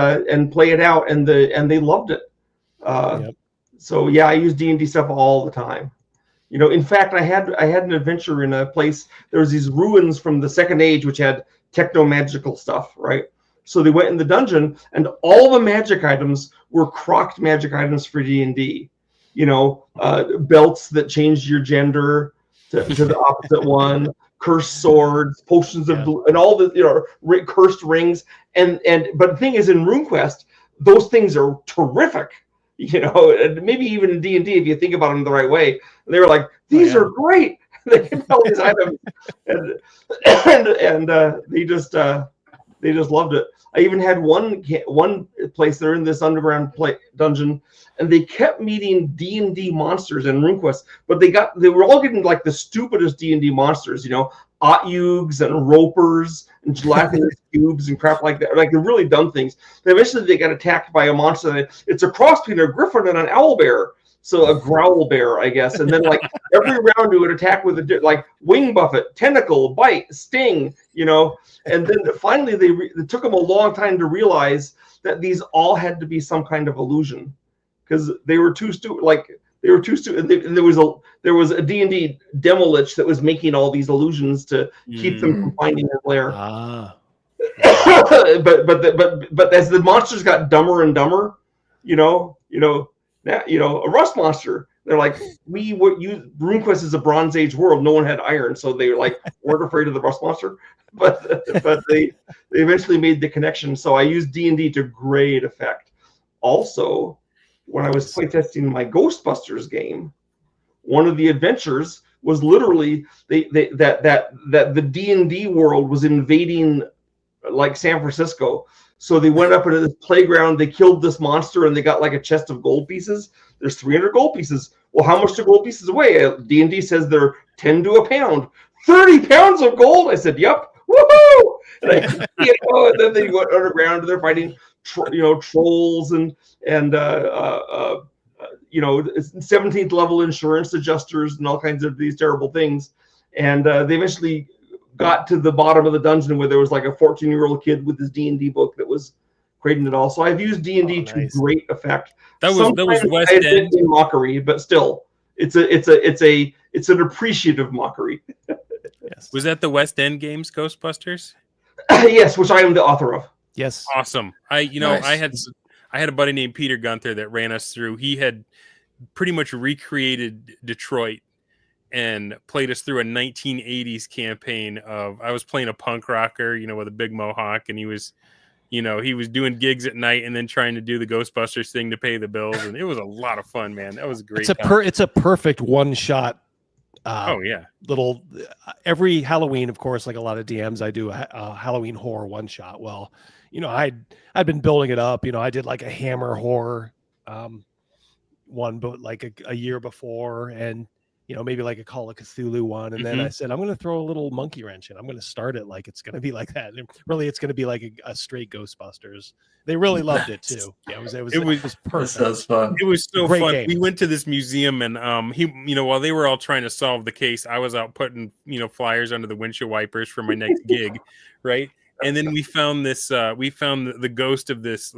play it out, and they loved it. So yeah, I use D&D stuff all the time. In fact, I had an adventure in a place. There was these ruins from the Second Age, which had techno-magical stuff, right? So they went in the dungeon, and all the magic items were crocked magic items for D&D. Belts that changed your gender to the opposite one, cursed swords, potions of and all the cursed rings. But the thing is, in RuneQuest, those things are terrific. And maybe even in D&D, if you think about them the right way. And they were like, these are great. They can tell these items, and they just loved it. I even had one place. They're in this underground dungeon, and they kept meeting D&D monsters in RuneQuest, but they were all getting like the stupidest D&D monsters, Otyugs and Ropers and gelatinous cubes and crap like that, like the really dumb things. Then eventually they got attacked by a monster. It's a cross between a griffin and an owlbear. So a growl bear, I guess. And then like every round we would attack with like wing buffet, tentacle, bite, sting, And then finally it took them a long time to realize that these all had to be some kind of illusion, because they were too stupid. They were too stupid. And there was a D&D demolich that was making all these illusions to keep them from finding their lair. But as the monsters got dumber and dumber, a rust monster, they're like, RuneQuest is a Bronze Age world. No one had iron, so they weren't afraid of the rust monster. But they eventually made the connection. So I used D&D to great effect. Also, when I was playtesting my Ghostbusters game, one of the adventures was literally that the D&D world was invading like San Francisco. So they went up into this playground, they killed this monster, and they got like a chest of gold pieces. There's 300 gold pieces. Well, how much do gold pieces weigh? D&D says they're 10 to a pound. 30 pounds of gold? I said, yep. Woohoo! And and then they went underground and they're fighting trolls and 17th level insurance adjusters and all kinds of these terrible things. And they eventually got to the bottom of the dungeon where there was like a 14-year-old kid with his D&D book that was creating it all. So I've used D&D to great effect. That was West End in mockery, but still, it's an appreciative mockery. Yes. Was that the West End games, Ghostbusters? Yes, which I am the author of. Yes. Awesome. I had a buddy named Peter Gunther that ran us through. He had pretty much recreated Detroit and played us through a 1980s campaign of, I was playing a punk rocker, you know, with a big mohawk, and he was doing gigs at night and then trying to do the Ghostbusters thing to pay the bills, and it was a lot of fun, man. That was a great. It's a perfect one shot. Oh yeah, little every Halloween, of course, like a lot of DMs, I do a Halloween horror one shot. Well, you know, I'd been building it up. You know, I did like a Hammer horror one, but like a year before, and you know, maybe like a Call of Cthulhu one. And then I said, I'm going to throw a little monkey wrench in. I'm going to start it like it's going to be like that. And really, it's going to be like a straight Ghostbusters. They really loved it too. Yeah, it was perfect. That was fun. It was so Great fun. game. We went to this museum, and while they were all trying to solve the case, I was out putting, flyers under the windshield wipers for my next gig, right? And then we found this. We found the ghost of this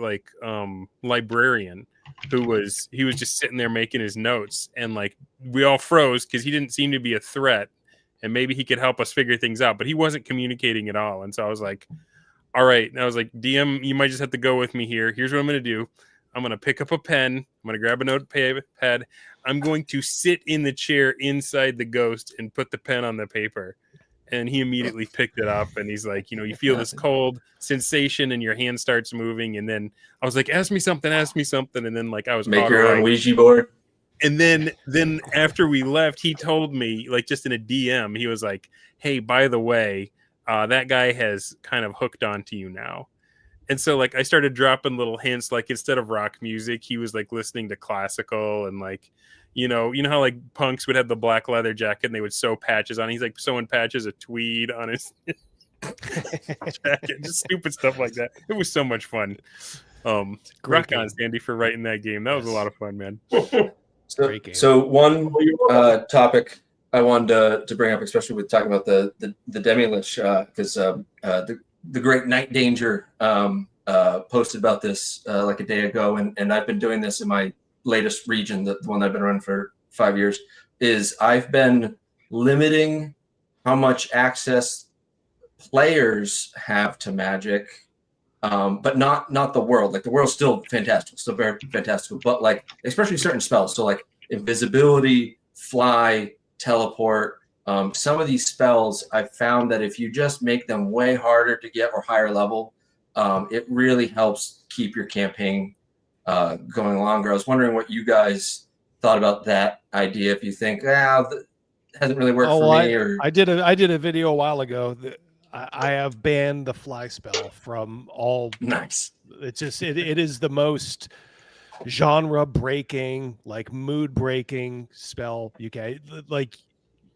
librarian who was just sitting there making his notes, and like we all froze because he didn't seem to be a threat, and maybe he could help us figure things out, but he wasn't communicating at all. And so I was like, all right. And I was like, DM, you might just have to go with me here. Here's what I'm going to do. I'm going to pick up a pen. I'm going to grab a notepad. I'm going to sit in the chair inside the ghost and put the pen on the paper. And he immediately picked it up, and he's like, you feel this cold sensation and your hand starts moving. And then I was like, ask me something. And then like I was make your own Ouija board. And then after we left, he told me, like just in a DM, he was like, hey, by the way, that guy has kind of hooked onto you now. And so like I started dropping little hints, like instead of rock music, he was like listening to classical, and like, you know how like punks would have the black leather jacket and they would sew patches on. He's like sewing patches of tweed on his jacket, just stupid stuff like that. It was so much fun. Rock on, Sandy, for writing that game. That was a lot of fun, man. So one topic I wanted to bring up, especially with talking about the Demi-Lich, because the great Night Danger posted about this like a day ago, and I've been doing this in my latest region, the one I've been running for 5 years, is I've been limiting how much access players have to Magic, but not the world. Like the world's still fantastic, still very fantastical, but like especially certain spells. So like invisibility, fly, teleport. Some of these spells, I've found that if you just make them way harder to get or higher level, it really helps keep your campaign going longer. I was wondering what you guys thought about that idea. If you think, that hasn't really worked for me, or I did a video a while ago that I have banned the fly spell from all. Nice. It's just it is the most genre breaking, like mood breaking spell. Like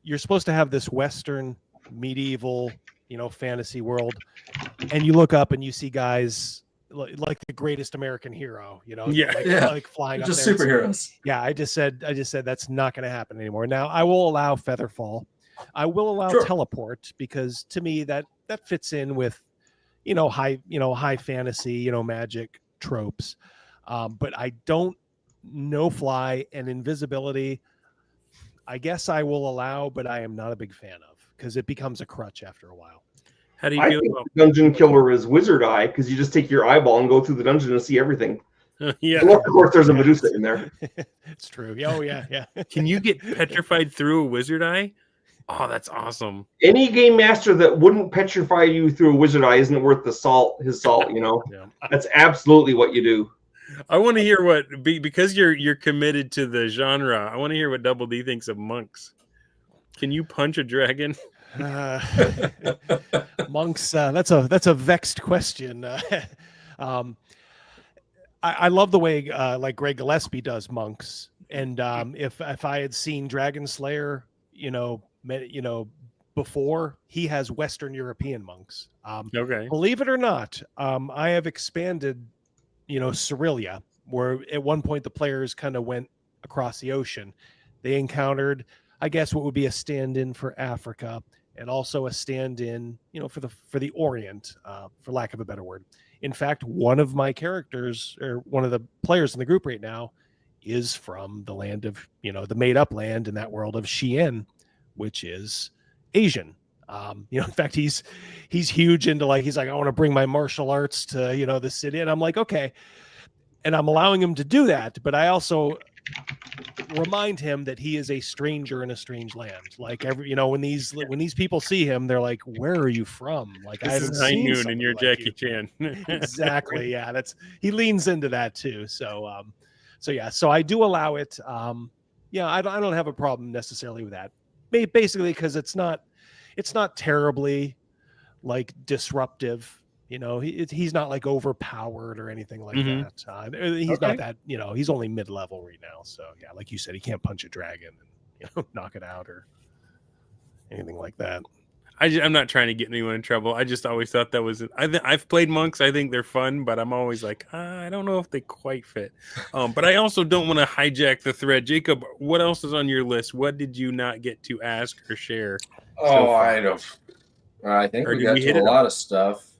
you're supposed to have this Western medieval, fantasy world, and you look up and you see guys like the greatest American hero, like flying up just there. superheroes. Yeah, I just said that's not going to happen anymore. Now I will allow Featherfall. I will allow teleport, because to me that fits in with high fantasy, Magic tropes. But I don't know fly and invisibility. I guess I will allow, but I am not a big fan of, because it becomes a crutch after a while. How do you I feel think about the dungeon killer is Wizard Eye, because you just take your eyeball and go through the dungeon and see everything. yeah. Well, of course, there's a Medusa in there. It's true. Oh yeah. Can you get petrified through a Wizard Eye? Oh, that's awesome. Any game master that wouldn't petrify you through a Wizard Eye isn't worth his salt. Yeah. That's absolutely what you do. I want to hear because you're committed to the genre. I want to hear what Double D thinks of monks. Can you punch a dragon? Monks. That's a vexed question. I love the way like Greg Gillespie does monks, and if I had seen Dragon Slayer, before, he has Western European monks. Okay. Believe it or not, I have expanded, Cyrilia, where at one point the players kind of went across the ocean. They encountered, I guess, what would be a stand-in for Africa, and also a stand-in, for the Orient, for lack of a better word. In fact, one of my characters, or one of the players in the group right now, is from the land of, the made-up land in that world of Xi'an, which is Asian. In fact, he's huge into he's like, I want to bring my martial arts to, the city. And I'm like, okay. And I'm allowing him to do that. But I also, remind him that he is a stranger in a strange land. Like when these people see him, they're like, "Where are you from?" Like This I haven't is High seen Noon, somebody and you're like Jackie you. Chan. Exactly. Yeah, he leans into that too. So I do allow it. I don't have a problem necessarily with that. Basically, because it's not terribly like disruptive. He's not like overpowered or anything like Mhm. that. He's not that. He's only mid-level right now. So yeah, like you said, he can't punch a dragon and knock it out or anything like that. I'm not trying to get anyone in trouble. I just always thought that was. I've played monks. I think they're fun, but I'm always like, I don't know if they quite fit. But I also don't want to hijack the thread. Jacob, what else is on your list? What did you not get to ask or share? Oh, I don't. I think Or we did got we to hit a it lot of stuff.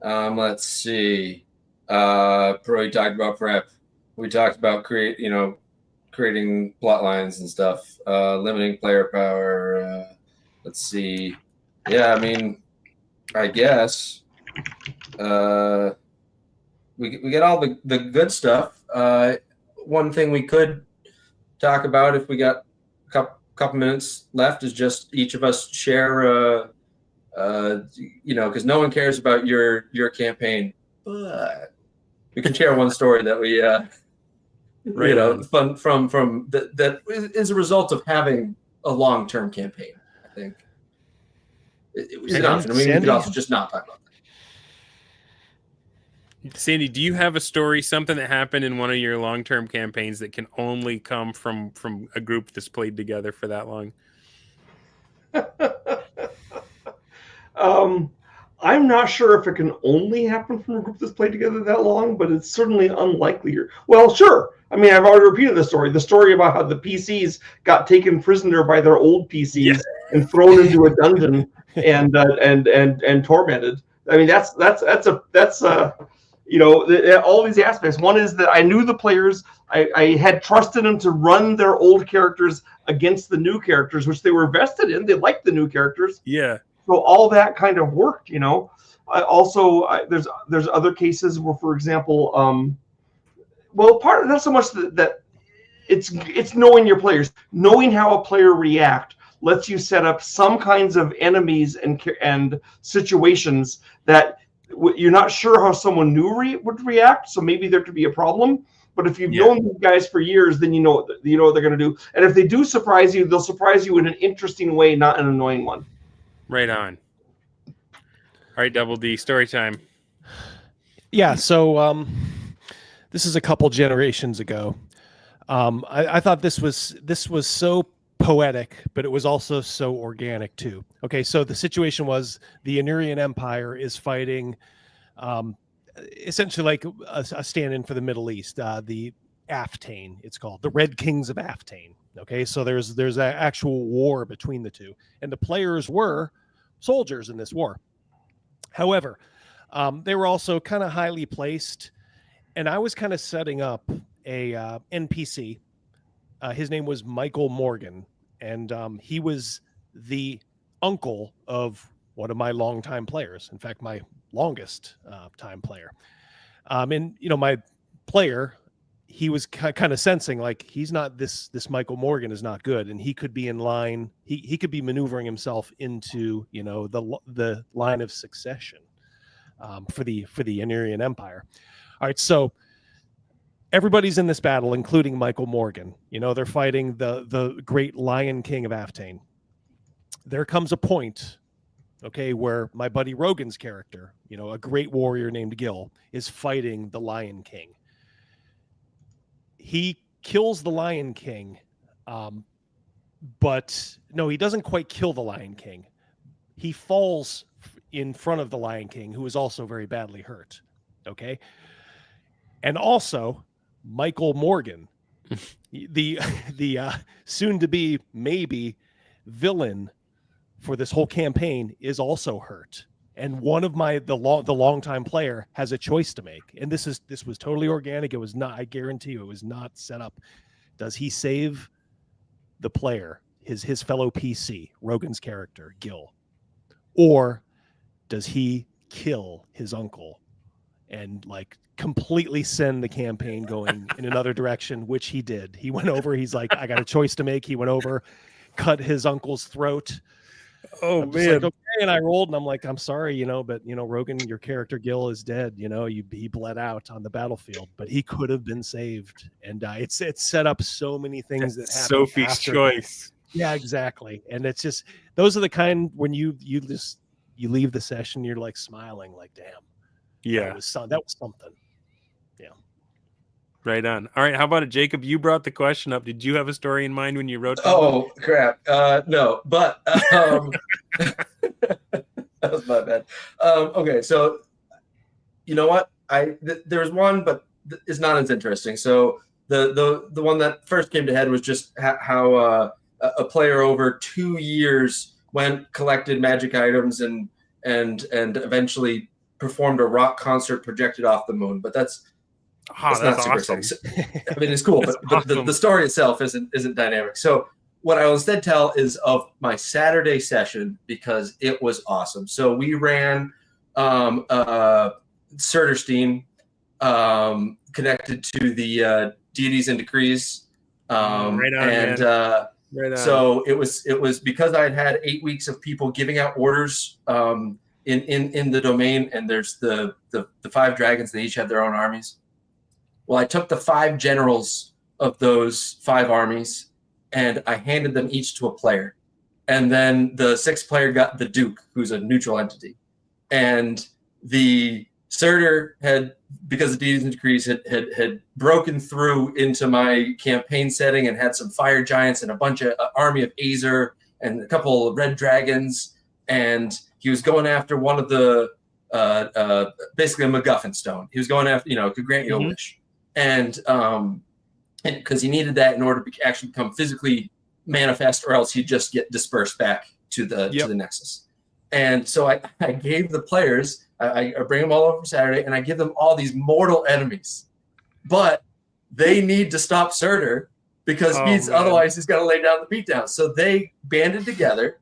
Let's see. We talked about prep. We talked about creating plot lines and stuff. Limiting player power. Let's see. Yeah, I mean, I guess we get all the good stuff. One thing we could talk about if we got a couple minutes left is just each of us share. Because no one cares about your campaign, but we can share one story that we, Right on. fun from that is a result of having a long-term campaign. I think it was an option. I mean, we could also just not talk about that. Sandy, do you have a story, something that happened in one of your long-term campaigns that can only come from a group that's played together for that long? I'm not sure if it can only happen from a group that's played together that long, but it's certainly unlikely. Well, sure. I mean, I've already repeated the story about how the PCs got taken prisoner by their old PCs and thrown into a dungeon and tormented. I mean, that's all these aspects. One is that I knew the players. I had trusted them to run their old characters against the new characters, which they were vested in. They liked the new characters. Yeah. So all that kind of worked, there's other cases where, for example, part of not so much that it's knowing your players, knowing how a player react lets you set up some kinds of enemies and situations that you're not sure how someone new would react. So maybe there could be a problem. But if you've known these guys for years, then you know what they're going to do. And if they do surprise you, they'll surprise you in an interesting way, not an annoying one. Right on. All right, Double D, story time. Yeah, so this is a couple generations ago. I thought this was so poetic, but it was also so organic too. Okay, so the situation was the Anurian Empire is fighting essentially like a stand-in for the Middle East, the Aftane, it's called, the Red Kings of Aftane. Okay, so there's an actual war between the two, and the players were soldiers in this war. However, they were also kind of highly placed, and I was kind of setting up a NPC. His name was Michael Morgan, and he was the uncle of one of my longtime players. In fact, my longest time player. And my player, he was kind of sensing like he's not this Michael Morgan is not good, and he could be in line. He could be maneuvering himself into the line of succession for the Anurian Empire. All right, so everybody's in this battle, including Michael Morgan. They're fighting the great Lion King of Aftane. There comes a point, okay, where my buddy Rogan's character, a great warrior named Gil, is fighting the Lion King. He kills the Lion King, but no, he doesn't quite kill the Lion King. He falls in front of the Lion King, who is also very badly hurt. Okay, and also Michael Morgan, the soon to be maybe villain for this whole campaign, is also hurt. And one of the longtime player has a choice to make. And this was totally organic. It was not, I guarantee you, it was not set up. Does he save the player, his fellow PC, Rogan's character, Gil? Or does he kill his uncle and completely send the campaign going in another direction, which he did. He went over. He's like, I got a choice to make. He went over, cut his uncle's throat. Oh I'm just man. like, okay. And I rolled, and I'm like, I'm sorry, but Rogan, your character Gil is dead. He bled out on the battlefield, but he could have been saved. And it's set up so many things that happen. Sophie's after. choice. Yeah, exactly. And it's just, those are the kind when you leave the session, you're like smiling, like, damn. Yeah. That was something. Yeah. Right on. All right. How about it, Jacob? You brought the question up. Did you have a story in mind when you wrote that? Oh crap! No, but that was my bad. Okay, so you know what? There's one, but it's not as interesting. So the one that first came to head was just how a player over 2 years collected magic items and eventually performed a rock concert projected off the moon. But that's not super awesome. exciting. I mean, it's cool, but awesome. the story itself isn't dynamic. So what I will instead tell is of my Saturday session, because it was awesome. So we ran Surterstein connected to the Deities and Decrees. Right on, and right on. So it was because I had 8 weeks of people giving out orders in the domain, and there's the 5 dragons. They each have their own armies. Well, I took the 5 generals of those 5 armies, and I handed them each to a player. And then the 6th player got the Duke, who's a neutral entity. And the Surtur had, because the Deities and Decrees had broken through into my campaign setting and had some fire giants and a bunch of army of Azer and a couple of red dragons. And he was going after one of the, basically a MacGuffin stone. He was going after, could grant you a wish. And because he needed that in order to actually become physically manifest, or else he'd just get dispersed back to the Nexus. And so I gave the players, I bring them all over for Saturday, and I give them all these mortal enemies. But they need to stop Surtur because otherwise he's got to lay down the beatdown. So they banded together.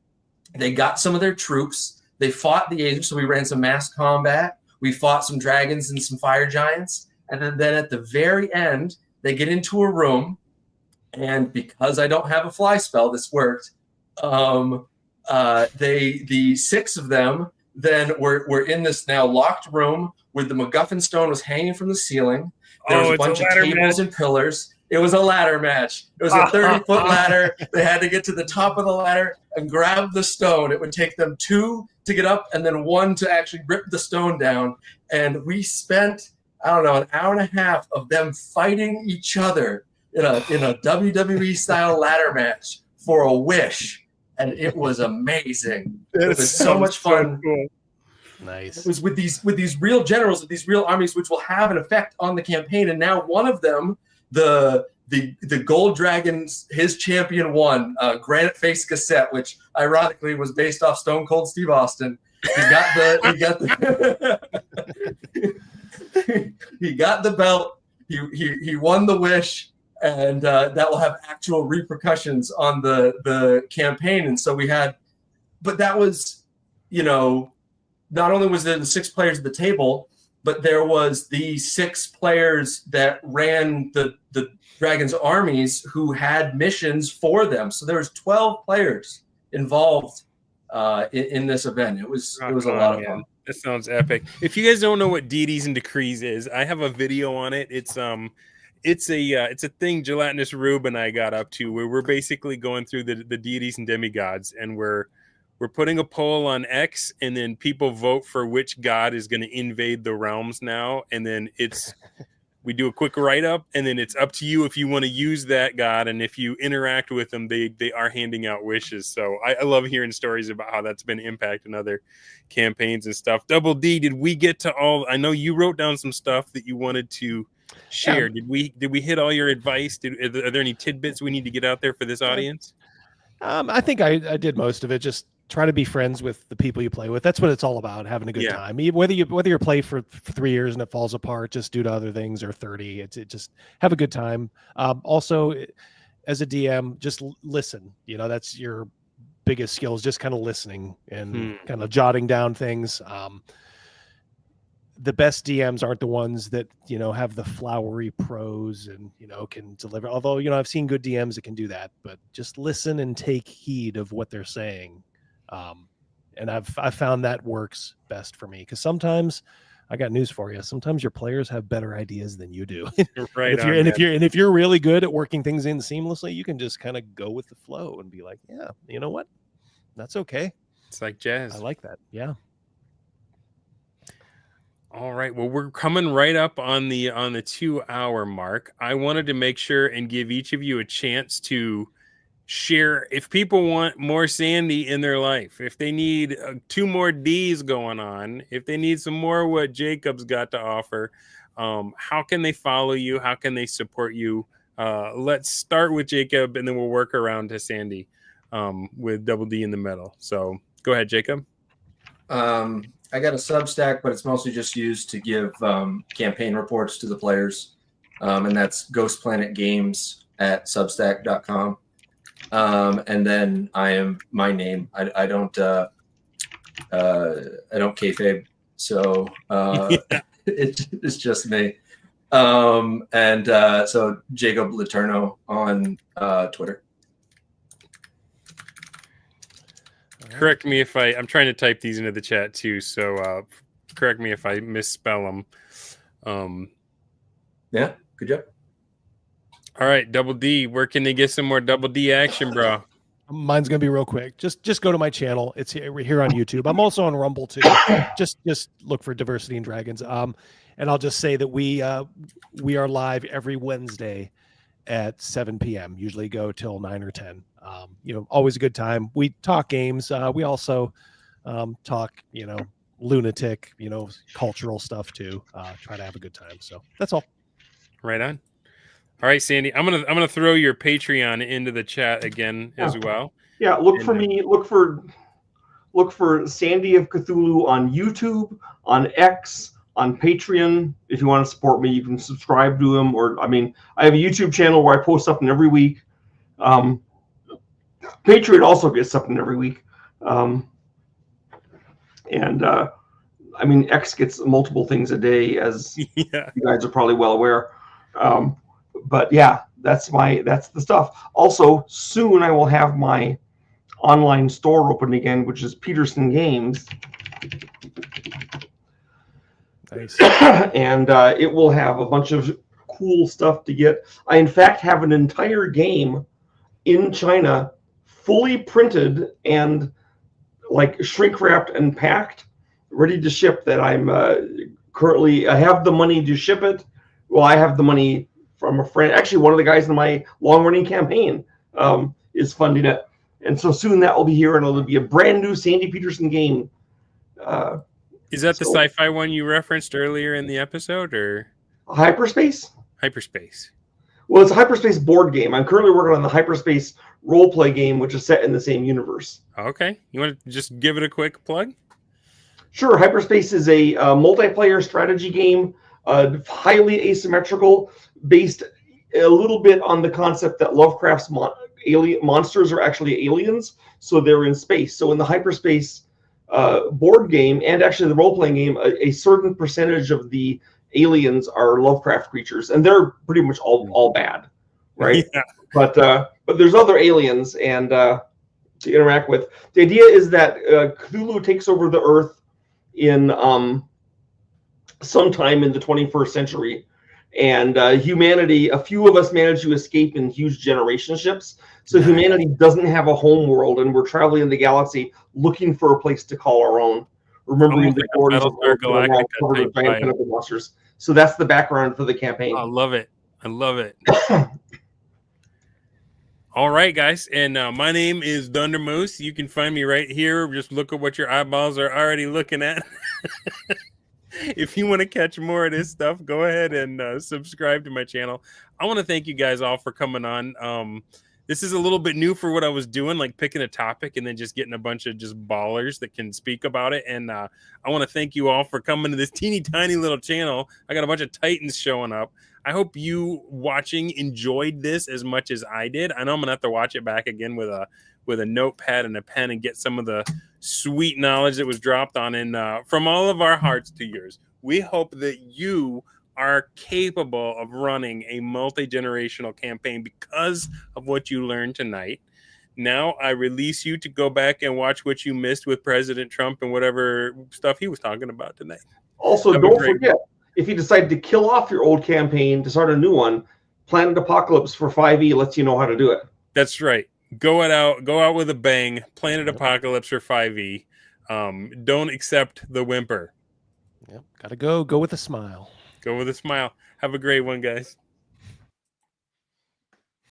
They got some of their troops. They fought the Azer, so we ran some mass combat. We fought some dragons and some fire giants. And then at the very end, they get into a room, and because I don't have a fly spell, this worked. The 6 of them then were in this now locked room where the MacGuffin stone was hanging from the ceiling. There was a bunch of tables and pillars. It was a ladder match. It was a 30-foot ladder. They had to get to the top of the ladder and grab the stone. It would take them 2 to get up and then 1 to actually rip the stone down. And we spent, I don't know, an hour and a half of them fighting each other in a WWE style ladder match for a wish, and it was amazing. It was so much fun. So cool. Nice. It was with these real generals, with these real armies, which will have an effect on the campaign. And now one of them, the Gold Dragons, his champion won, Granite Face Cassette, which ironically was based off Stone Cold Steve Austin. He got the belt. He won the wish, and that will have actual repercussions on the campaign. And so we had, but that was, not only was there the 6 players at the table, but there was the 6 players that ran the Dragons' armies who had missions for them. So there was 12 players involved in this event. It was a lot of fun. That sounds epic. If you guys don't know what Deities and Decrees is, I have a video on it. It's a thing Gelatinous Rube and I got up to, where we're basically going through the deities and demigods, and we're putting a poll on X, and then people vote for which god is going to invade the realms now, and then we do a quick write-up, and then it's up to you if you want to use that god, and if you interact with them, they are handing out wishes. So I love hearing stories about how that's been impacting other campaigns and stuff. Double D, did we get to all? I know you wrote down some stuff that you wanted to share. Yeah. Did we hit all your advice? Are there any tidbits we need to get out there for this audience? I think I did most of it. Just try to be friends with the people you play with. That's what it's all about, having a good time. Whether you play for 3 years and it falls apart just due to other things, or 30, it just have a good time. Also, as a DM, just listen. That's your biggest skill, is just kind of listening and kind of jotting down things. the best DMs aren't the ones that, have the flowery prose and, can deliver. Although, I've seen good DMs that can do that, but just listen and take heed of what they're saying. And I've found that works best for me, because sometimes I got news for you. Sometimes your players have better ideas than you do. Right. If you're really good at working things in seamlessly, you can just kind of go with the flow and be like, yeah, you know what? That's okay. It's like jazz. I like that. Yeah. All right. Well, we're coming right up on the 2-hour mark. I wanted to make sure and give each of you a chance to share if people want more Sandy in their life, if they need 2 more D's going on, if they need some more what Jacob's got to offer, how can they follow you? How can they support you? Let's start with Jacob, and then we'll work around to Sandy with Double D in the middle. So go ahead, Jacob. I got a Substack, but it's mostly just used to give campaign reports to the players, and that's Ghost Planet Games at Substack.com. And then I am my name. I don't kayfabe, so it's just me. So Jacob LeTourneau on Twitter. Correct me if I'm trying to type these into the chat too, so correct me if I misspell them. Yeah, good job. All right, Double D, where can they get some more Double D action, bro? Mine's gonna be real quick. Just go to my channel. It's here on YouTube. I'm also on Rumble too. Just look for Diversity and Dragons. And I'll just say that we are live every Wednesday at 7 p.m. Usually go till 9 or 10. Always a good time. We talk games. We also talk, lunatic, cultural stuff too. Try to have a good time. So that's all. Right on. All right, Sandy, I'm gonna throw your Patreon into the chat again as well. Yeah, look for me. Look for Sandy of Cthulhu on YouTube, on X, on Patreon. If you want to support me, you can subscribe to him. I have a YouTube channel where I post something every week. Patreon also gets something every week. X gets multiple things a day, as you guys are probably well aware. But yeah, that's the stuff. Also, soon I will have my online store open again, which is Petersen Games. Nice. And it will have a bunch of cool stuff to get. I, in fact, have an entire game in China, fully printed and like shrink wrapped and packed, ready to ship, that I'm currently, I have the money to ship it. Well, I have the money from a friend. Actually, one of the guys in my long-running campaign is funding it. And so soon that will be here, and it'll be a brand new Sandy Petersen game. Is that the sci-fi one you referenced earlier in the episode, or Hyperspace? Hyperspace. Well, it's a Hyperspace board game. I'm currently working on the Hyperspace role-play game, which is set in the same universe. Okay. You want to just give it a quick plug? Sure. Hyperspace is a multiplayer strategy game, highly asymmetrical, based a little bit on the concept that Lovecraft's monsters are actually aliens, so they're in space. So in the Hyperspace board game, and actually the role-playing game, a certain percentage of the aliens are Lovecraft creatures, and they're pretty much all bad, right? Yeah. But there's other aliens and to interact with. The idea is that Cthulhu takes over the Earth in sometime in the 21st century, and humanity, a few of us managed to escape in huge generation ships. So humanity doesn't have a home world, and we're traveling in the galaxy looking for a place to call our own. Remembering the borders of Earth covered with giant pinnacle monsters. So that's the background for the campaign. I love it. All right, guys. And my name is Dunder Moose. You can find me right here. Just look at what your eyeballs are already looking at. If you want to catch more of this stuff, go ahead and subscribe to my channel. I want to thank you guys all for coming on. This is a little bit new for what I was doing, like picking a topic and then just getting a bunch of just ballers that can speak about it. And I want to thank you all for coming to this teeny tiny little channel. I got a bunch of Titans showing up. I hope you watching enjoyed this as much as I did. I know I'm gonna have to watch it back again with with a notepad and a pen and get some of the sweet knowledge that was dropped on in from all of our hearts to yours. We hope that you are capable of running a multi-generational campaign because of what you learned tonight. Now I release you to go back and watch what you missed with President Trump and whatever stuff he was talking about tonight. Also, don't forget, if you decide to kill off your old campaign to start a new one, Planet Apocalypse for 5e lets you know how to do it. That's right. Go out with a bang. Planet Apocalypse for 5e. Don't accept the whimper. Yep. Gotta go with a smile. Go with a smile. Have a great one, guys.